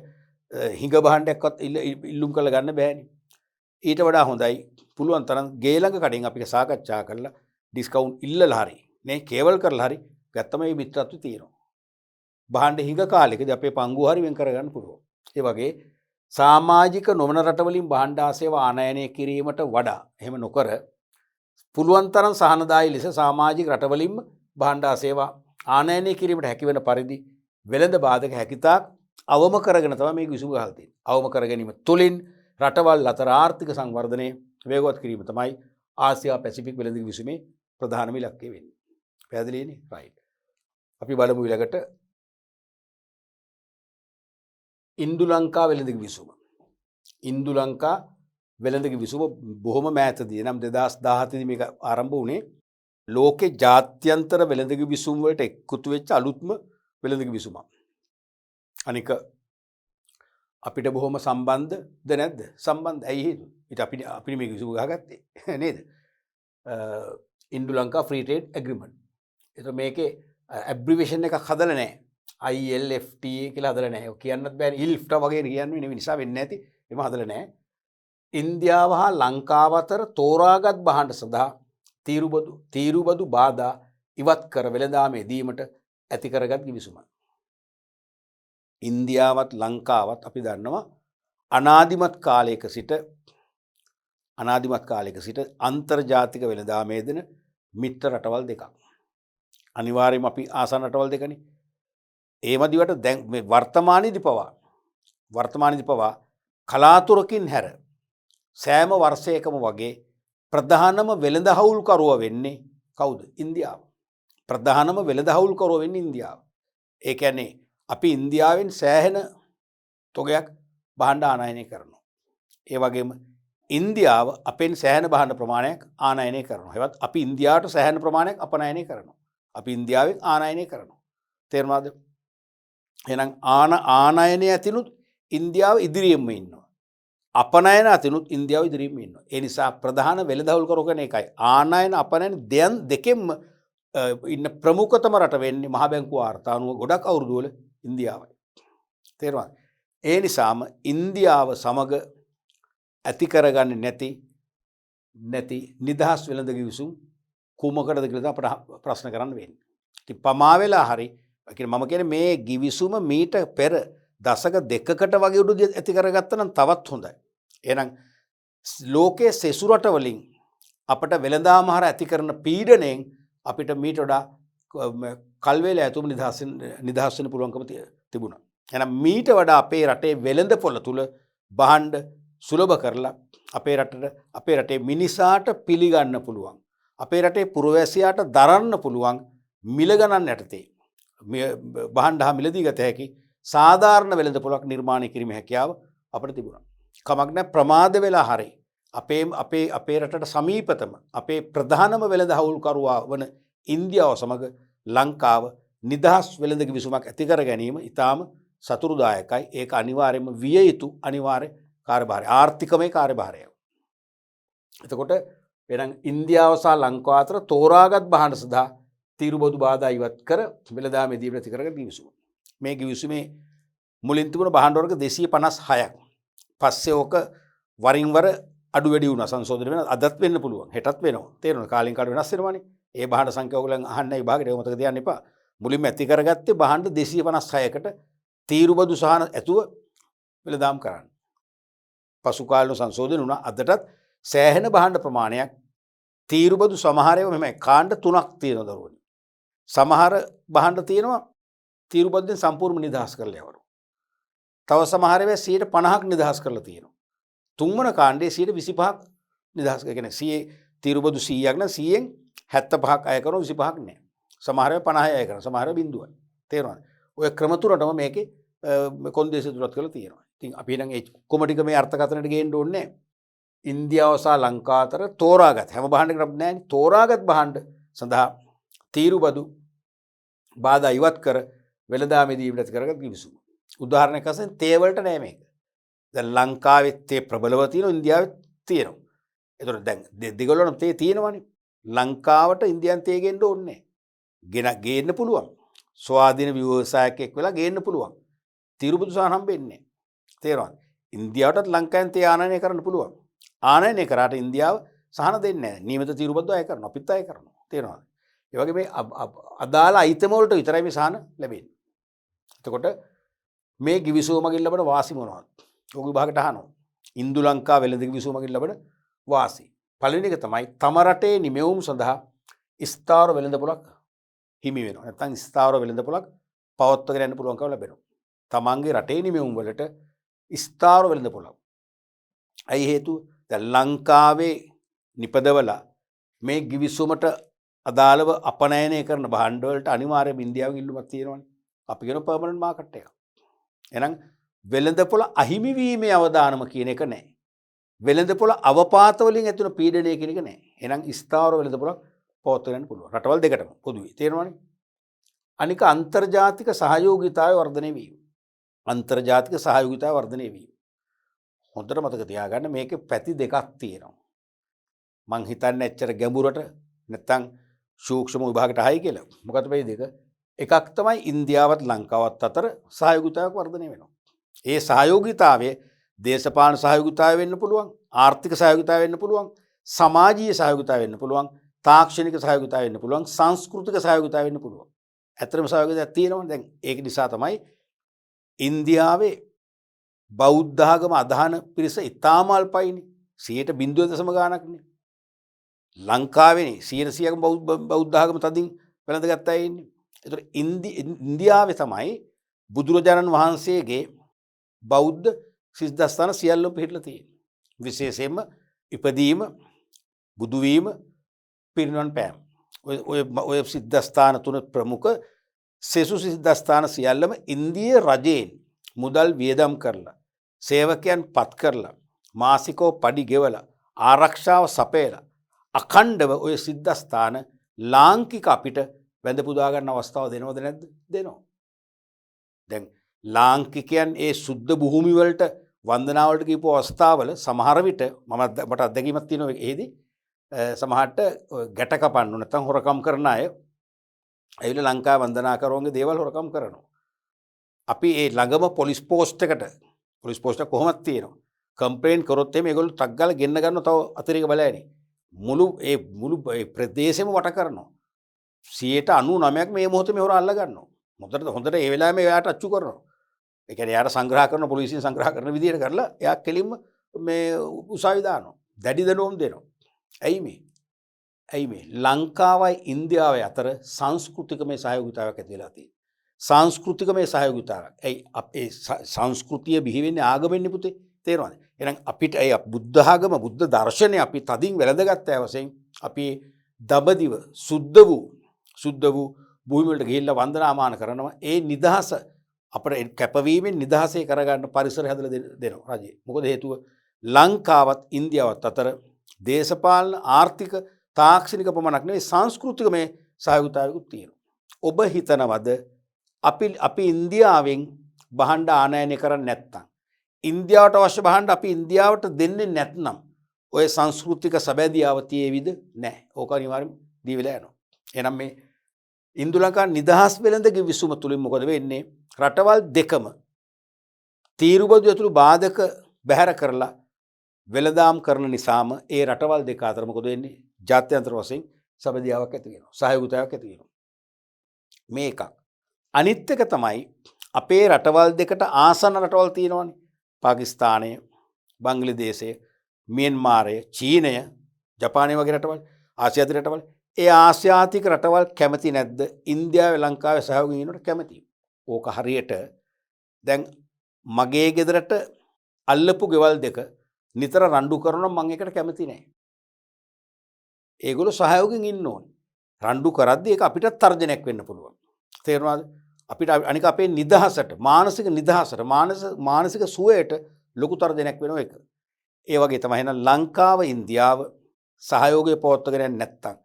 හිඟ භාණ්ඩයක්වත් ඉල්ලුම් කරලා ගන්න බෑනේ. ඊට වඩා හොඳයි පුළුවන් තරම් ගේ ළඟ කඩෙන් අපිට සාකච්ඡා කරලා ඩිස්කවුන්ට් ඉල්ලලා හරි නේ කේවල් කරලා හරි ගත්තම මේ මිත්‍රත්වය තියෙනවා. භාණ්ඩ හිඟ කාලෙකදී අපේ පංගුව හරි වෙන් කරගන්න පුළුවන්. ඒ වගේ සමාජික නොවන රටවලින් භාණ්ඩ හා සේවා ආනයනය කිරීමට වඩා එහෙම නොකර පුළුවන් තරම් සහනදායි ලෙස සමාජික රටවලින්ම භාණ්ඩ හා සේවා ආනයනය කිරීමට හැකිවන පරිදි වෙළඳ බාධක හැකිතාක් අවම කරගෙන තමයි මේ විසුම ගහලා තියෙන්නේ. අවම කර ගැනීම තුළින් රටවල් අතර ආර්ථික සංවර්ධනය වේගවත් කිරීම තමයි ආසියා පැසිෆික් වෙළඳ විසුමේ ප්‍රධානම ඉලක්කය වෙන්නේ. පැහැදිලිනේ? රයිට්. අපි බලමු ඊළඟට ඉන්දු ලංකා වෙළඳ විසුම. ඉන්දු ලංකා වෙළඳ විසුම බොහොම මෑතදී නම් 2017 දී මේක ආරම්භ වුණේ. ලෝකේ ජාත්‍යන්තර වෙළඳ විසුම් වලට එක්කුතු වෙච්ච අලුත්ම වෙළඳ විසුමක්. අනික අපිට බොහොම සම්බන්ධද නැද්ද? සම්බන්ධ. ඇයි හේතුව? ඊට අපි මේක විසුම ගහගත්තේ නේද? ඉන්දු ලංකා ෆ්‍රී ට්‍රේඩ් ඇග්‍රීමන්ට්. ඒක මේකේ ඇබ්‍රිවියේෂන් එකක් හදලා නැහැ. ILFTA කියලා හදලා නැහැ. ඔය කියන්නත් බෑනේ. ILFTA වගේ කියන්නේ නෙවෙයි නිසා වෙන්නේ නැති. එම හදලා නැහැ. ඉන්දියාව හා ලංකාව අතර තෝරාගත් භාණ්ඩ සඳහා තීරුබදු බාධා ඉවත් කර වෙළඳාමේ දීමට ඇති කරගත් ගිවිසුමක්. ඉන්දියාවත් ලංකාවත් අපි දන්නවා අනාදිමත් කාලයක සිට අන්තර්ජාතික වෙළඳාමේ දෙන මිත්‍ර රටවල් දෙකක්. අනිවාර්යයෙන්ම අපි ආසන්න රටවල් දෙකනේ. ඒ මදිවට දැන් මේ වර්තමානයේදී පවා කලාතුරකින් හැර සෑම වර්ෂයකම වගේ ප්‍රධානම වෙළඳ හවුල්කරුව වෙන්නේ කවුද? ඉන්දියාව. ප්‍රධානම වෙළඳ හවුල්කරුව වෙන්නේ ඉන්දියාව. ඒ කියන්නේ අපි ඉන්දියාවෙන් සෑහෙන තොගයක් භාණ්ඩ ආනයනය කරනවා. ඒ වගේම ඉන්දියාව අපෙන් සෑහෙන භාණ්ඩ ප්‍රමාණයක් ආනයනය කරනවා. ඒවත් අපි ඉන්දියාවට සෑහෙන ප්‍රමාණයක් අපනයනය කරනවා. අපි ඉන්දියාවෙන් ආනයනය කරනවා. තේරුණාද? එහෙනම් ආනයනය ඇතිනුත් ඉන්දියාව ඉදිරියෙන්ම ඉන්නවා. අපනයන අතිනුත් ඉන්දියාව ඉදිරියෙන්ම ඉන්නවා. ඒ නිසා ප්‍රධාන වෙළඳ හවුල්කරුව කෙන එකයි. ආනයන අපනයන දෙකෙන්ම ඉන්න ප්‍රමුඛතම රට වෙන්නේ මහ බැංකුව වාර්තානුව ගොඩක් අවුරුදු වල ඉන්දියාවයි. තේරුණාද? ඒ නිසාම ඉන්දියාව සමග ඇති කරගන්නේ නැති නිදහස් වෙළඳ ගිවිසුම් කුමකටද කියලා අපට ප්‍රශ්න කරන්න වෙන්නේ. ඉතින් පමා වෙලා හරි මම කියන්නේ මේ ගිවිසුම මීට පෙර දශක දෙකකට වගේ උඩ ඇති කරගත්තා නම් තවත් හොඳයි. එහෙනම් ලෝකයේ සෙසු රටවලින් අපට වෙළඳාම හර ඇති කරන පීඩණයෙන් අපිට මීට වඩා කල් වේල ඇතුම නිදහස් වෙන්න පුළුවන්කම තිබුණා. එහෙනම් මීට වඩා අපේ රටේ වෙළඳ පොළ තුල භාණ්ඩ සුලභ කරලා අපේ රටේ මිනිසාට පිළිගන්න පුළුවන්. අපේ රටේ පුරවැසියාට දරන්න පුළුවන් මිල ගණන් යටතේ භාණ්ඩ හා මිලදී ගත හැකි සාධාරණ වෙළඳ පොළක් නිර්මාණය කිරීමේ හැකියාව අපිට තිබුණා. කමක් නැහැ ප්‍රමාද වෙලා හරි අපේ රටට සමීපතම අපේ ප්‍රධානම වෙළඳ හවුල්කරුවා වන ඉන්දියාව සමග ලංකාව නිදහස් වෙළඳ කිවිසුමක් ඇති කර ගැනීම ඉතාම සතුරුදායකයි. ඒක අනිවාර්යයෙන්ම විය යුතු අනිවාර්ය කාර්යභාරය ආර්ථිකමය කාර්යභාරය. එතකොට එහෙනම් ඉන්දියාව සහ ලංකාව අතර තෝරාගත් භාණ්ඩ සඳහා තීරුබදු බාධා ඉවත් කර වෙළඳාමේදී ප්‍රති කරගෙන කිවිසුම. මේ කිවිසුමේ මුලින් තිබුණ භාණ්ඩ වර්ග 256ක්. පස්සේ ඕක වරින් වර අඩු වැඩි වුණා සංශෝධනය වෙනවා. අදත් වෙන්න පුළුවන්. හෙටත් වෙනවා. තේරෙනවද? කාලෙන් කාලට වෙනස් වෙනවානේ. ඒ භාණ්ඩ සංඛ්‍යාව ඔයගොල්ලන් අහන්නයි විභාගෙට ඒක මතක තියාගන්න එපා. මුලින්ම ඇති කරගත්තේ භාණ්ඩ 256කට තීරුබදු සහන ඇතුව වෙළඳාම් කරන්න. පසු කාලීන සංශෝධන වුණා. අදටත් සෑහෙන භාණ්ඩ ප්‍රමාණයක් තීරුබදු සමහර ඒවා මෙහෙමයි කාණ්ඩ 3ක් තියෙනවා දරුවනි. සමහර භාණ්ඩ තියෙනවා තීරුබදුෙන් සම්පූර්ණ නිදහස් කරලා යවනවා. තව සමහර ඒවා 50ක් නිදහස් කරලා තියෙනවා. තුන්වන කාණ්ඩයේ 25ක් නිදහස් කරලා කියන්නේ 100 තීරුබදු 100ක් නම් 100න් 75ක් අය කරනවා 25ක් නෑ. සමහර ඒවා 50 අය කරනවා. සමහර ඒවා බිඳුවයි. තේරුණාද? ඔය ක්‍රම තුනටම මේකේ කොන්දේසි තුනක් කරලා තියෙනවා. ඉතින් අපි නම් ඒ කොම ටික මේ අර්ථකථනයට ගේන්න ඕනේ නෑ. ඉන්දියාව සහ ලංකාව අතර තෝරාගත් හැම භාණ්ඩයකටම නෑනේ තෝරාගත් භාණ්ඩ සඳහා තීරුබදු බාධා ඉවත් කර වෙළඳාමේදී ඉවත් කරගත් කිවිසුම. උදාහරණයක් වශයෙන් තේ වලට නෑ මේක. දැන් ලංකාවෙත් තේ ප්‍රබලව තියෙනවා ඉන්දියාවෙත් තියෙනවා. ඒතකොට දැන් දෙගොල්ලොම තේ තියෙනවනේ. ලංකාවට ඉන්දියාවෙන් තේ ගේන්න ඕනේ නෑ. ගේන්න පුළුවන්. ස්වාධීන ව්‍යවසායකයෙක් වෙලා ගේන්න පුළුවන්. තීරුබදු සහන හම්බෙන්නේ නෑ. තේරෙනවද? ඉන්දියාවටත් ලංකාවෙන් තේ ආනයනය කරන්න පුළුවන්. ආනයනය කරාට ඉන්දියාව සහන දෙන්නේ නැහැ. නියමිත තීරුබදු අය කරනවා. අපිත් අය කරනවා. තේරෙනවද? ඒ වගේ මේ අදාළ අයිතම වලට විතරයි මේ සහන ලැබෙන්නේ. එතකොට මේ කිවිසුමකින් ලැබෙන වාසි මොනවද? ඔය විභාගයට අහනවා. ඉන්දු ලංකා වෙළඳ කිවිසුමකින් ලැබෙන වාසි. පළවෙනි එක තමයි තම රටේ නිමෙවුම් සඳහා ස්ථාවර වෙළඳ පොලක් හිමි වෙනවා. නැත්නම් ස්ථාවර වෙළඳ පොලක් පවත්වාගෙන යන්න පුළුවන්කම ලැබෙනවා. තමන්ගේ රටේ නිමෙවුම් වලට ස්ථාවර වෙළඳ පොලක්. ඇයි හේතුව? දැන් ලංකාවේ නිපදවලා මේ කිවිසුමට අදාළව අපනයනය කරන භාණ්ඩ වලට අනිවාර්යයෙන්ම ඉන්දියාවෙන් ඉල්ලුමක් තියෙනවානේ. අපි කියන පර්මනන්ට් මාකට් එක. එහෙනම් වෙළඳපොළ අහිමි වීමේ අවදානම කියන එක නැහැ. වෙළඳපොළ අවපාත වලින් ඇතිවන පීඩනය කියන එක නැහැ. එහෙනම් ස්ථාවර වෙළඳපොළක් පවත්වාගෙන යන්න පුළුවන්. රටවල් දෙකටම පොදුයි. තේරෙනවනේ? අනික අන්තර්ජාතික සහයෝගීතාවය වර්ධනය වීම. අන්තර්ජාතික සහයෝගීතාවය වර්ධනය වීම. හොඳට මතක තියාගන්න මේකේ පැති දෙකක් තියෙනවා. මං හිතන්නේ එච්චර ගැඹුරට නැත්තම් සූක්ෂම විභාගයට හයි කියලා. මොකද මේ දෙක එකක් තමයි ඉන්දියාවත් ලංකාවත් අතර සහයෝගීතාවයක් වර්ධනය වෙනවා. ඒ සහයෝගීතාවය දේශපාලන සහයෝගීතාවය වෙන්න පුළුවන්, ආර්ථික සහයෝගීතාවය වෙන්න පුළුවන්, සමාජීය සහයෝගීතාවය වෙන්න පුළුවන්, තාක්ෂණික සහයෝගීතාවය වෙන්න පුළුවන්, සංස්කෘතික සහයෝගීතාවය වෙන්න පුළුවන්. ඇත්තටම සහයෝගීතාවයක් තියෙනවනේ. දැන් ඒක නිසා තමයි ඉන්දියාවේ බෞද්ධ ආගම අදහන පිරිස ඉතාම අල්පයිනේ. 0.0 ගාණක්නේ. ලංකාවේනේ 100%ක් බෞද්ධ ආගම තදින් වැළඳගත් අය ඉන්නේ. ඒතර ඉන්දියාවේ තමයි බුදුරජාණන් වහන්සේගේ බෞද්ධ සිද්ධාස්ථාන සියල්ලම පිළිట్లా තියෙන්නේ. විශේෂයෙන්ම ඉපදීම, බුදු වීම, පිරිනිවන් පෑම. ඔය සිද්ධාස්ථාන තුන ප්‍රමුඛ සෙසු සිද්ධාස්ථාන සියල්ලම ඉන්දිය රජයෙන් මුදල් වියදම් කරලා, සේවකයන් පත් කරලා, මාසිකව පඩි ගෙවලා, ආරක්ෂාව සපයලා අඛණ්ඩව ඔය සිද්ධාස්ථාන ලාංකික අපිට වැඳ පුදා ගන්න අවස්ථාව දෙනවද නැද්ද? දෙනවා. දැන් ලාංකිකයන් ඒ සුද්ධ භූමි වලට වන්දනා වලට ගිහපු අවස්ථාවල සමහර විට මට අත්දැකීමක් තියෙනවා. ඒදී සමහරට ගැට කපන්න නැත්නම් හොරකම් කරන අය ඇවිල්ලා ලංකාව වන්දනා කරවන්ගේ දේවල් හොරකම් කරනවා. අපි ඒ ළඟම පොලිස් පෝස්ට් එකට පොලිස් පෝස්ට් එක කොහොමද තියෙනවා. කම්ප්ලේන්ට් කරොත් එimhe ඒගොල්ලෝ ටක් ගාලා ගෙන්න ගන්නවා තව අතිරේක බලයනේ. මුළු ප්‍රදේශෙම වට කරනවා. 99%ක් මේ මොහොතේ මෙහෙර අල්ල ගන්නවා. හොඳට ඒ වෙලාවෙම එයාට අච්චු කරනවා. ඒ කියන්නේ එයාට සංග්‍රහ කරන පොලිසියෙන් සංග්‍රහ කරන විදියට කරලා එයා කෙලින්ම මේ උසාවි දානවා. දැඩි දඬුවම් දෙනවා. ඇයි මේ ලංකාවයි ඉන්දියාවයි අතර සංස්කෘතිකමය සහයෝගීතාවයක් ඇති වෙලා තියෙන්නේ. සංස්කෘතිකමය සහයෝගීතාවයක්. ඇයි අපේ සංස්කෘතිය බිහි වෙන්නේ ආගමෙන්නේ පුතේ. තේරෙනවද? එහෙනම් අපිට ඒ බුද්ධ ආගම බුද්ධ දර්ශනය අපි තදින් වැළඳගත් අවසෙන් අපි දඹදිව සුද්ධ වූ භූමි වලට ගිහිල්ලා වන්දනාමාන කරනවා. ඒ නිදහස අපිට කැපවීමෙන් නිදහසේ කරගන්න පරිසරය හදලා දෙනවා රජය. මොකද හේතුව ලංකාවත් ඉන්දියාවත් අතර දේශපාලන ආර්ථික තාක්ෂණික පමණක් නෙවෙයි සංස්කෘතික මේ සහයෝගිතාවකුත් තියෙනවා. ඔබ හිතනවද අපි ඉන්දියාවෙන් භාණ්ඩ ආනයනය කරන්නේ නැත්නම් ඉන්දියාවට අවශ්‍ය භාණ්ඩ අපි ඉන්දියාවට දෙන්නේ නැත්නම් ඔය සංස්කෘතික සබැඳියාව තියේවිද? නැහැ. ඕක අනිවාර්යෙන් දී වෙලා යනවා. එහෙනම් මේ ඉන්දු ලංකා නිදහස් වෙළඳ කිවිසුම තුලින් මොකද වෙන්නේ? රටවල් දෙකම තීරුබදු ඇතුළු බාධක බැහැර කරලා වෙළඳාම් කරන නිසාම ඒ රටවල් දෙක අතර මොකද වෙන්නේ? ජාත්‍යන්තර වශයෙන් සබැඳියාවක් ඇති වෙනවා. සහයෝගිතාවක් ඇති වෙනවා. මේ එකක්. අනිත් එක තමයි අපේ රටවල් දෙකට ආසන්න රටවල් තියෙනවානේ. පාකිස්තානය, බංග්ලාදේශය, මියන්මාරය, චීනය, ජපානය වගේ රටවල්, ආසියාතික රටවල්. ඒ ආසියාතික රටවල් කැමති නැද්ද ඉන්දියාවේ ලංකාවේ සහයෝගයෙන් ඉන්නවට? කැමතියි. ඕක හරියට දැන් මගේ ගෙදරට අල්ලපු ගෙවල් දෙක නිතර රණ්ඩු කරනවා මම ඒකට කැමති නැහැ. ඒගොල්ලෝ සහයෝගයෙන් ඉන්න ඕනේ. රණ්ඩු කරද්දී ඒක අපිටත් තර්ජනයක් වෙන්න පුළුවන්. තේරුණාද? අපිට අනික අපේ නිදහසට, මානසික නිදහසට, මානසික සුවයට ලොකු තර්ජනයක් වෙනවා ඒක. ඒ වගේ තමයි එහෙනම් ලංකාව ඉන්දියාව සහයෝගය පවත්වාගෙන නැත්තම්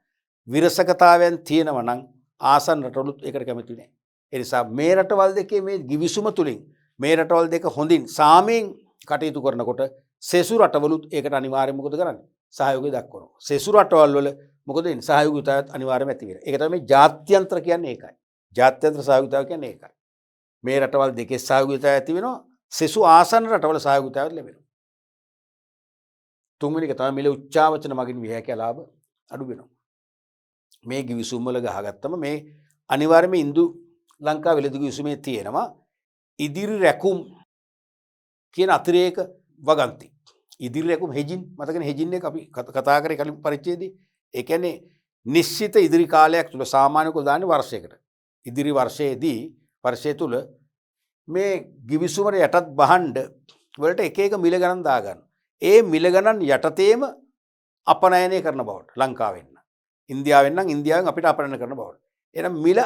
විරසකතාවයන් තියෙනවා නම් ආසන්න රටවලුත් ඒකට කැමති නැහැ. ඒ නිසා මේ රටවල් දෙකේ මේ ගිවිසුම තුලින් මේ රටවල් දෙක හොඳින් සාමයෙන් කටයුතු කරනකොට සෙසු රටවලුත් ඒකට අනිවාර්යයෙන් මොකද කරන්නේ? සහයෝගය දක්වනවා. සෙසු රටවල් වල මොකද වෙන්නේ? සහයෝගිතාවත් අනිවාර්යයෙන්ම ඇති වෙනවා. ඒක තමයි මේ ජාත්‍යන්තර කියන්නේ ඒකයි. ජාත්‍යන්තර සහයෝගිතාව කියන්නේ ඒකයි. මේ රටවල් දෙකේ සහයෝගිතාව ඇති වෙනවා. සෙසු ආසන්න රටවල සහයෝගිතාව ලැබෙනවා. තුන්වෙනි එක තමයි මිල උච්චාවචන මගින් විය හැකි ලාභ අඩු වෙනවා. මේ ගිවිසුම් වල ගහගත්තම මේ අනිවාර්යයෙන්ම ඉන්දු ලංකා වෙළඳ ගිවිසුමේ තියෙනවා ඉදිරි රැකුම් කියන අතිරේක වගන්ති. ඉදිරි රැකුම් හෙජින් මතකනේ හෙජින් එක අපි කතා කරේ කලින් පරිච්ඡේදයේ. ඒ කියන්නේ නිශ්චිත ඉදිරි කාලයක් තුල සාමාන්‍යකව දාන්නේ වර්ෂයකට. ඉදිරි වර්ෂයේදී වර්ෂය තුල මේ ගිවිසුමට යටත් භාණ්ඩ වලට එක එක මිල ගණන් දාගන්න. ඒ මිල ගණන් යටතේම අපනයනය කරන බවට ලංකාවෙන් නම් ඉන්දියාවෙන් නම් ඉන්දියාවෙන් අපිට අපනයනය කරන බවට. එහෙනම් මිල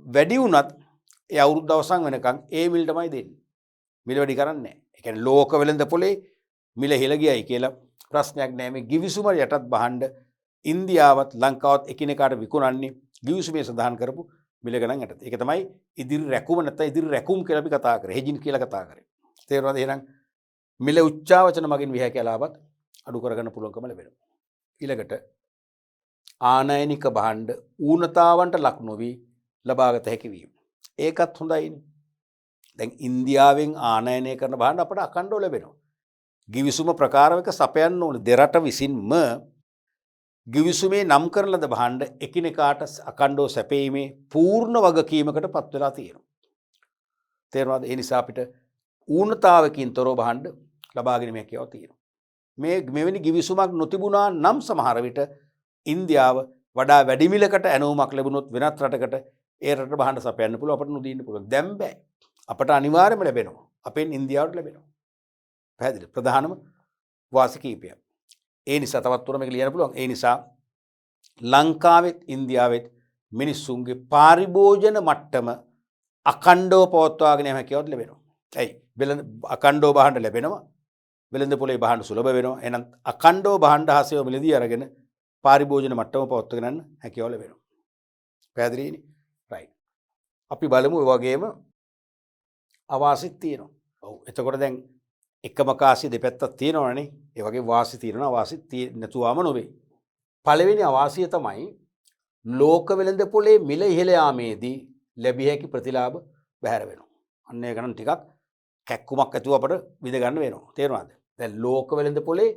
වැඩි වුණත් ඒ අවුරුද්ද අවසන් වෙනකන් ඒ මිල තමයි දෙන්නේ. මිල වැඩි කරන්නේ නැහැ. ඒ කියන්නේ ලෝක වෙළඳ පොලේ මිල හෙල ගියයි කියලා ප්‍රශ්නයක් නැහැ. මේ ගිවිසුම යටත් භාණ්ඩ ඉන්දියාවත් ලංකාවත් එකිනෙකාට විකුණන්නේ ගිවිසුමේ සඳහන් කරපු මිල ගණන් යටතේ. ඒක තමයි ඉදිරි රැකුම නැත්නම් ඉදිරි රැකුම් කියලා අපි කතා කරේ. හෙජින් කියලා කතා කරේ. තේරුණාද? එහෙනම් මිල උච්චාවචන මගින් විය හැකි ලාභත් අඩු කරගන්න පුළුවන්කම ලැබෙනවා. ඊළඟට ආනයනික භාණ්ඩ ඌනතාවන්ට ලක් නොවි ලබාගත හැකි වීම. ඒකත් හොඳයිනේ. දැන් ඉන්දියාවෙන් ආනයනය කරන භාණ්ඩ අපට අඛණ්ඩව ලැබෙනවා. ගිවිසුම ප්‍රකාරවක සපයන්න ඕනේ. දෙරට විසින්ම ගිවිසුමේ නම් කරන ලද භාණ්ඩ එකිනෙකාට අඛණ්ඩව සැපීමේ පූර්ණ වගකීමකට පත් වෙලා තියෙනවා. තේරුණාද? ඒ නිසා අපිට ඌනතාවකින් තොරව භාණ්ඩ ලබා ගැනීම හැකියාව තියෙනවා. මෙවැනි ගිවිසුමක් නොතිබුණා නම් සමහර විට ඉන්දියාව වඩා වැඩි මිලකට ඇනවුමක් ලැබුණොත් වෙනත් රටකට ඒ රටට භාණ්ඩ සපයන්න පුළුවන්, අපට නොදීන්න පුළුවන්. දැන් බෑ. අපට අනිවාර්යයෙන්ම ලැබෙනවා. අපෙන් ඉන්දියාවට ලැබෙනවා. පැහැදිලි? ප්‍රධානම වාසි කීපයක්. ඒ නිසා තවත් උතර මේක ලියන්න පුළුවන්. ඒ නිසා ලංකාවෙත් ඉන්දියාවෙත් මිනිස්සුන්ගේ පාරිභෝජන මට්ටම අඛණ්ඩව පවත්වාගෙන යෑම හැකියාවක් ලැබෙනවා. ඇයි? අඛණ්ඩව භාණ්ඩ ලැබෙනවා. වෙළඳ පොලේ භාණ්ඩ සුලභ වෙනවා. එහෙනම් අඛණ්ඩව භාණ්ඩ හාසියව මිලදී අරගෙන පාරිභෝජන මට්ටම පවත්වාගෙන යන්න හැකියාව ලැබෙනවා. පැහැදිලිනේ? රයිට්. අපි බලමු ඒ වගේම අවාසිත් තියෙනවා. ඔව්. එතකොට දැන් එකම කාසිය දෙපැත්තක් තියෙනවනේ. ඒ වගේ වාසි තියෙනවා. වාසි නැතුවම නොවේ. පළවෙනි අවාසිය තමයි ලෝක වෙළඳ පොලේ මිල ඉහළ යාමේදී ලැබිය හැකි ප්‍රතිලාභ බැහැර වෙනවා. අන්න ඒක නම් ටිකක් කැක්කුමක් ඇතුව අපට විඳ ගන්න වෙනවා. තේරුණාද? දැන් ලෝක වෙළඳ පොලේ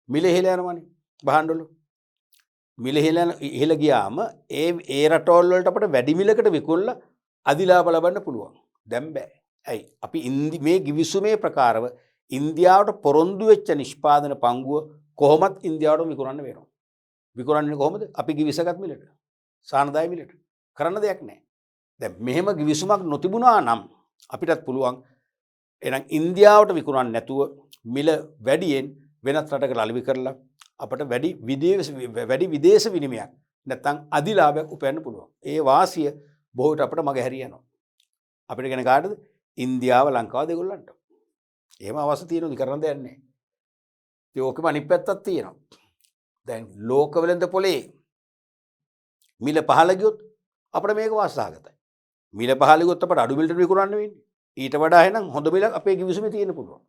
මිල ඉහළ යනවනේ භාණ්ඩවල. මිල ඉහළ ගියාම ඒ රටවල් වලට අපට වැඩි මිලකට විකුණලා අදිලාභ ලබන්න පුළුවන්. දැන් බෑ. ඇයි? අපි මේ ගිවිසුමේ ප්‍රකාරව ඉන්දියාවට පොරොන්දු වෙච්ච නිෂ්පාදන පංගුව කොහොමත් ඉන්දියාවට විකුණන්න වෙනවා. විකුණන්නේ කොහොමද? අපි ගිවිසගත් මිලට. සානදාය මිලට. කරන්න දෙයක් නැහැ. දැන් මෙහෙම ගිවිසුමක් නොතිබුණා නම් අපිටත් පුළුවන් එහෙනම් ඉන්දියාවට විකුණන්න නැතුව මිල වැඩියෙන් වෙනත් රටකට අලෙවි කරලා අපට වැඩි විදේශ විනිමයක් නැත්නම් අදිලාභයක් උපයන්න පුළුවන්. ඒ වාසිය බොහෝ විට අපිට මග හැරියනවා. අපිට කියන කාටද? ඉන්දියාව ලංකාව දෙගොල්ලන්ට. එහෙම අවශ්‍ය තියෙනවද? කරන්න දෙයක් නැහැ. ඕකෙම අනිත් පැත්තක් තියෙනවා. දැන් ලෝක වෙළඳ පොලේ මිල පහළ ගියොත් අපිට මේක වාසසහගතයි. මිල පහළ ගියොත් අපිට අඩු මිලට විකුණන්න වෙන්නේ. ඊට වඩා එහෙනම් හොඳ මිලක් අපේ කිවිසුමේ තියෙන්න පුළුවන්.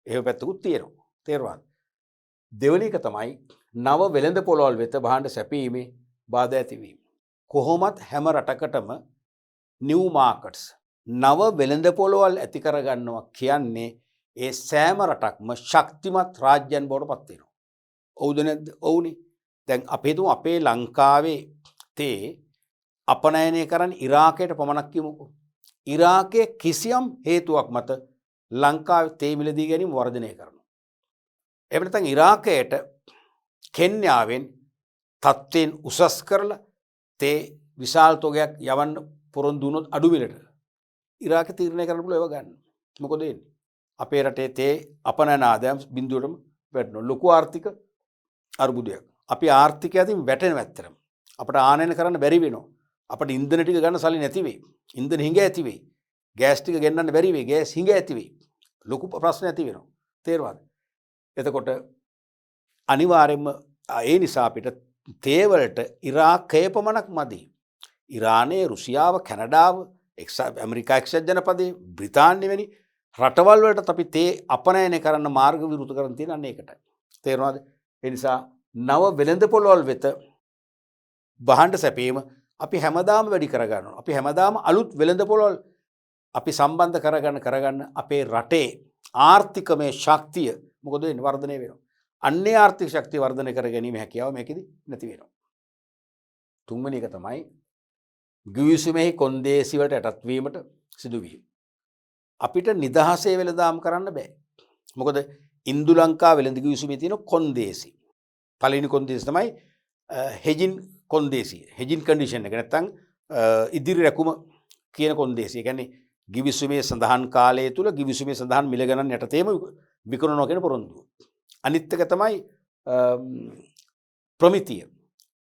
එහෙම පැත්තකුත් තියෙනවා. තේරුණාද? දෙවෙනි එක තමයි නව වෙළඳ පොළවල් වෙත භාණ්ඩ සැපීමේ බාධා ඇතිවීම. කොහොමත් හැම රටකටම නිව් මාකට්ස් නව වෙළඳ පොළවල් ඇති කරගන්නවා කියන්නේ ඒ සෑම රටක්ම ශක්තිමත් රාජ්‍යයන් බවට පත් වෙනවා. ඔව්ද නැද්ද? ඔව්නේ. දැන් අපි හිතමු අපේ ලංකාවේ තේ අපනයනය කරන්න ඉරාකයට පමණක් කියමුකෝ. ඉරාකයේ කිසියම් හේතුවක් මත ලංකාවේ තේ මිලදී ගැනීම වර්ධනය කරනවා. එහෙම නැත්නම් ඉරාකයට කෙන්යාවෙන් තත්ත්වයෙන් උසස් කරලා තේ විශාල තොගයක් යවන්න පොරොන්දු වුණොත් අඩු මිලට ඉරාකේ තීරණය කරන්න පුළුවන් ඒව ගන්න. මොකද වෙන්නේ? අපේ රටේ තේ අපනයන ආදායම් බිඳුවටම වැටෙනවා. ලොකු ආර්ථික අර්බුදයක්. අපි ආර්ථිකය අතින් වැටෙනවා ඇත්තටම. අපට ආනයන කරන්න බැරි වෙනවා. අපට ඉන්ධන ටික ගන්න සල්ලි නැති වෙයි. ඉන්ධන හිඟ ඇති වෙයි. ගෑස් ටික ගෙන්නන්න බැරි වෙයි. ගෑස් හිඟ ඇති වෙයි. ලොකු ප්‍රශ්න ඇති වෙනවා. තේරුණාද? එතකොට අනිවාර්යයෙන්ම ඒ නිසා අපිට තේ වලට ඉරාකය පමණක් මදි. ඉරානය, රුසියාව, කැනඩාව, ඇමරිකා එක්සත් ජනපදයේ, බ්‍රිතාන්‍ය වැනි රටවල් වලට අපි තේ අපනයනය කරන්න මාර්ග විවෘත කරන් තියෙන අන්න ඒකටයි. තේරුණාද? ඒ නිසා නව වෙළඳ පොළවල් වෙත භාණ්ඩ සැපීම අපි හැමදාම වැඩි කරගන්නවා. අපි හැමදාම අලුත් වෙළඳ පොළවල් අපි සම්බන්ධ කරගන්න අපේ රටේ ආර්ථිකමය ශක්තිය මොකද වෙන්නේ? වර්ධනය වෙනවා. අන්නේ ආර්ථික ශක්තිය වර්ධනය කර ගැනීම හැකියාව මේකෙදි නැති වෙනවා. තුන්වෙනි එක තමයි ගිවිසුමෙහි කොන්දේසි වලට යටත් වීමට සිදුවීම. අපිට නිදහසේ වෙළඳාම් කරන්න බෑ. මොකද ඉන්දු ලංකා වෙළඳ ගිවිසුමේ තියෙන කොන්දේසි. පළවෙනි කොන්දේසි තමයි හෙජින් කොන්දේසි. හෙජින් කන්ඩිෂන් එක නැත්තම් ඉදිරි රැකුම කියන කොන්දේසි. ඒ කියන්නේ ගිවිසුමේ සඳහන් කාලය තුල ගිවිසුමේ සඳහන් මිල ගණන් යටතේම විකුණනවා කියන පොරොන්දුව. අනිත් එක තමයි ප්‍රමිතිය.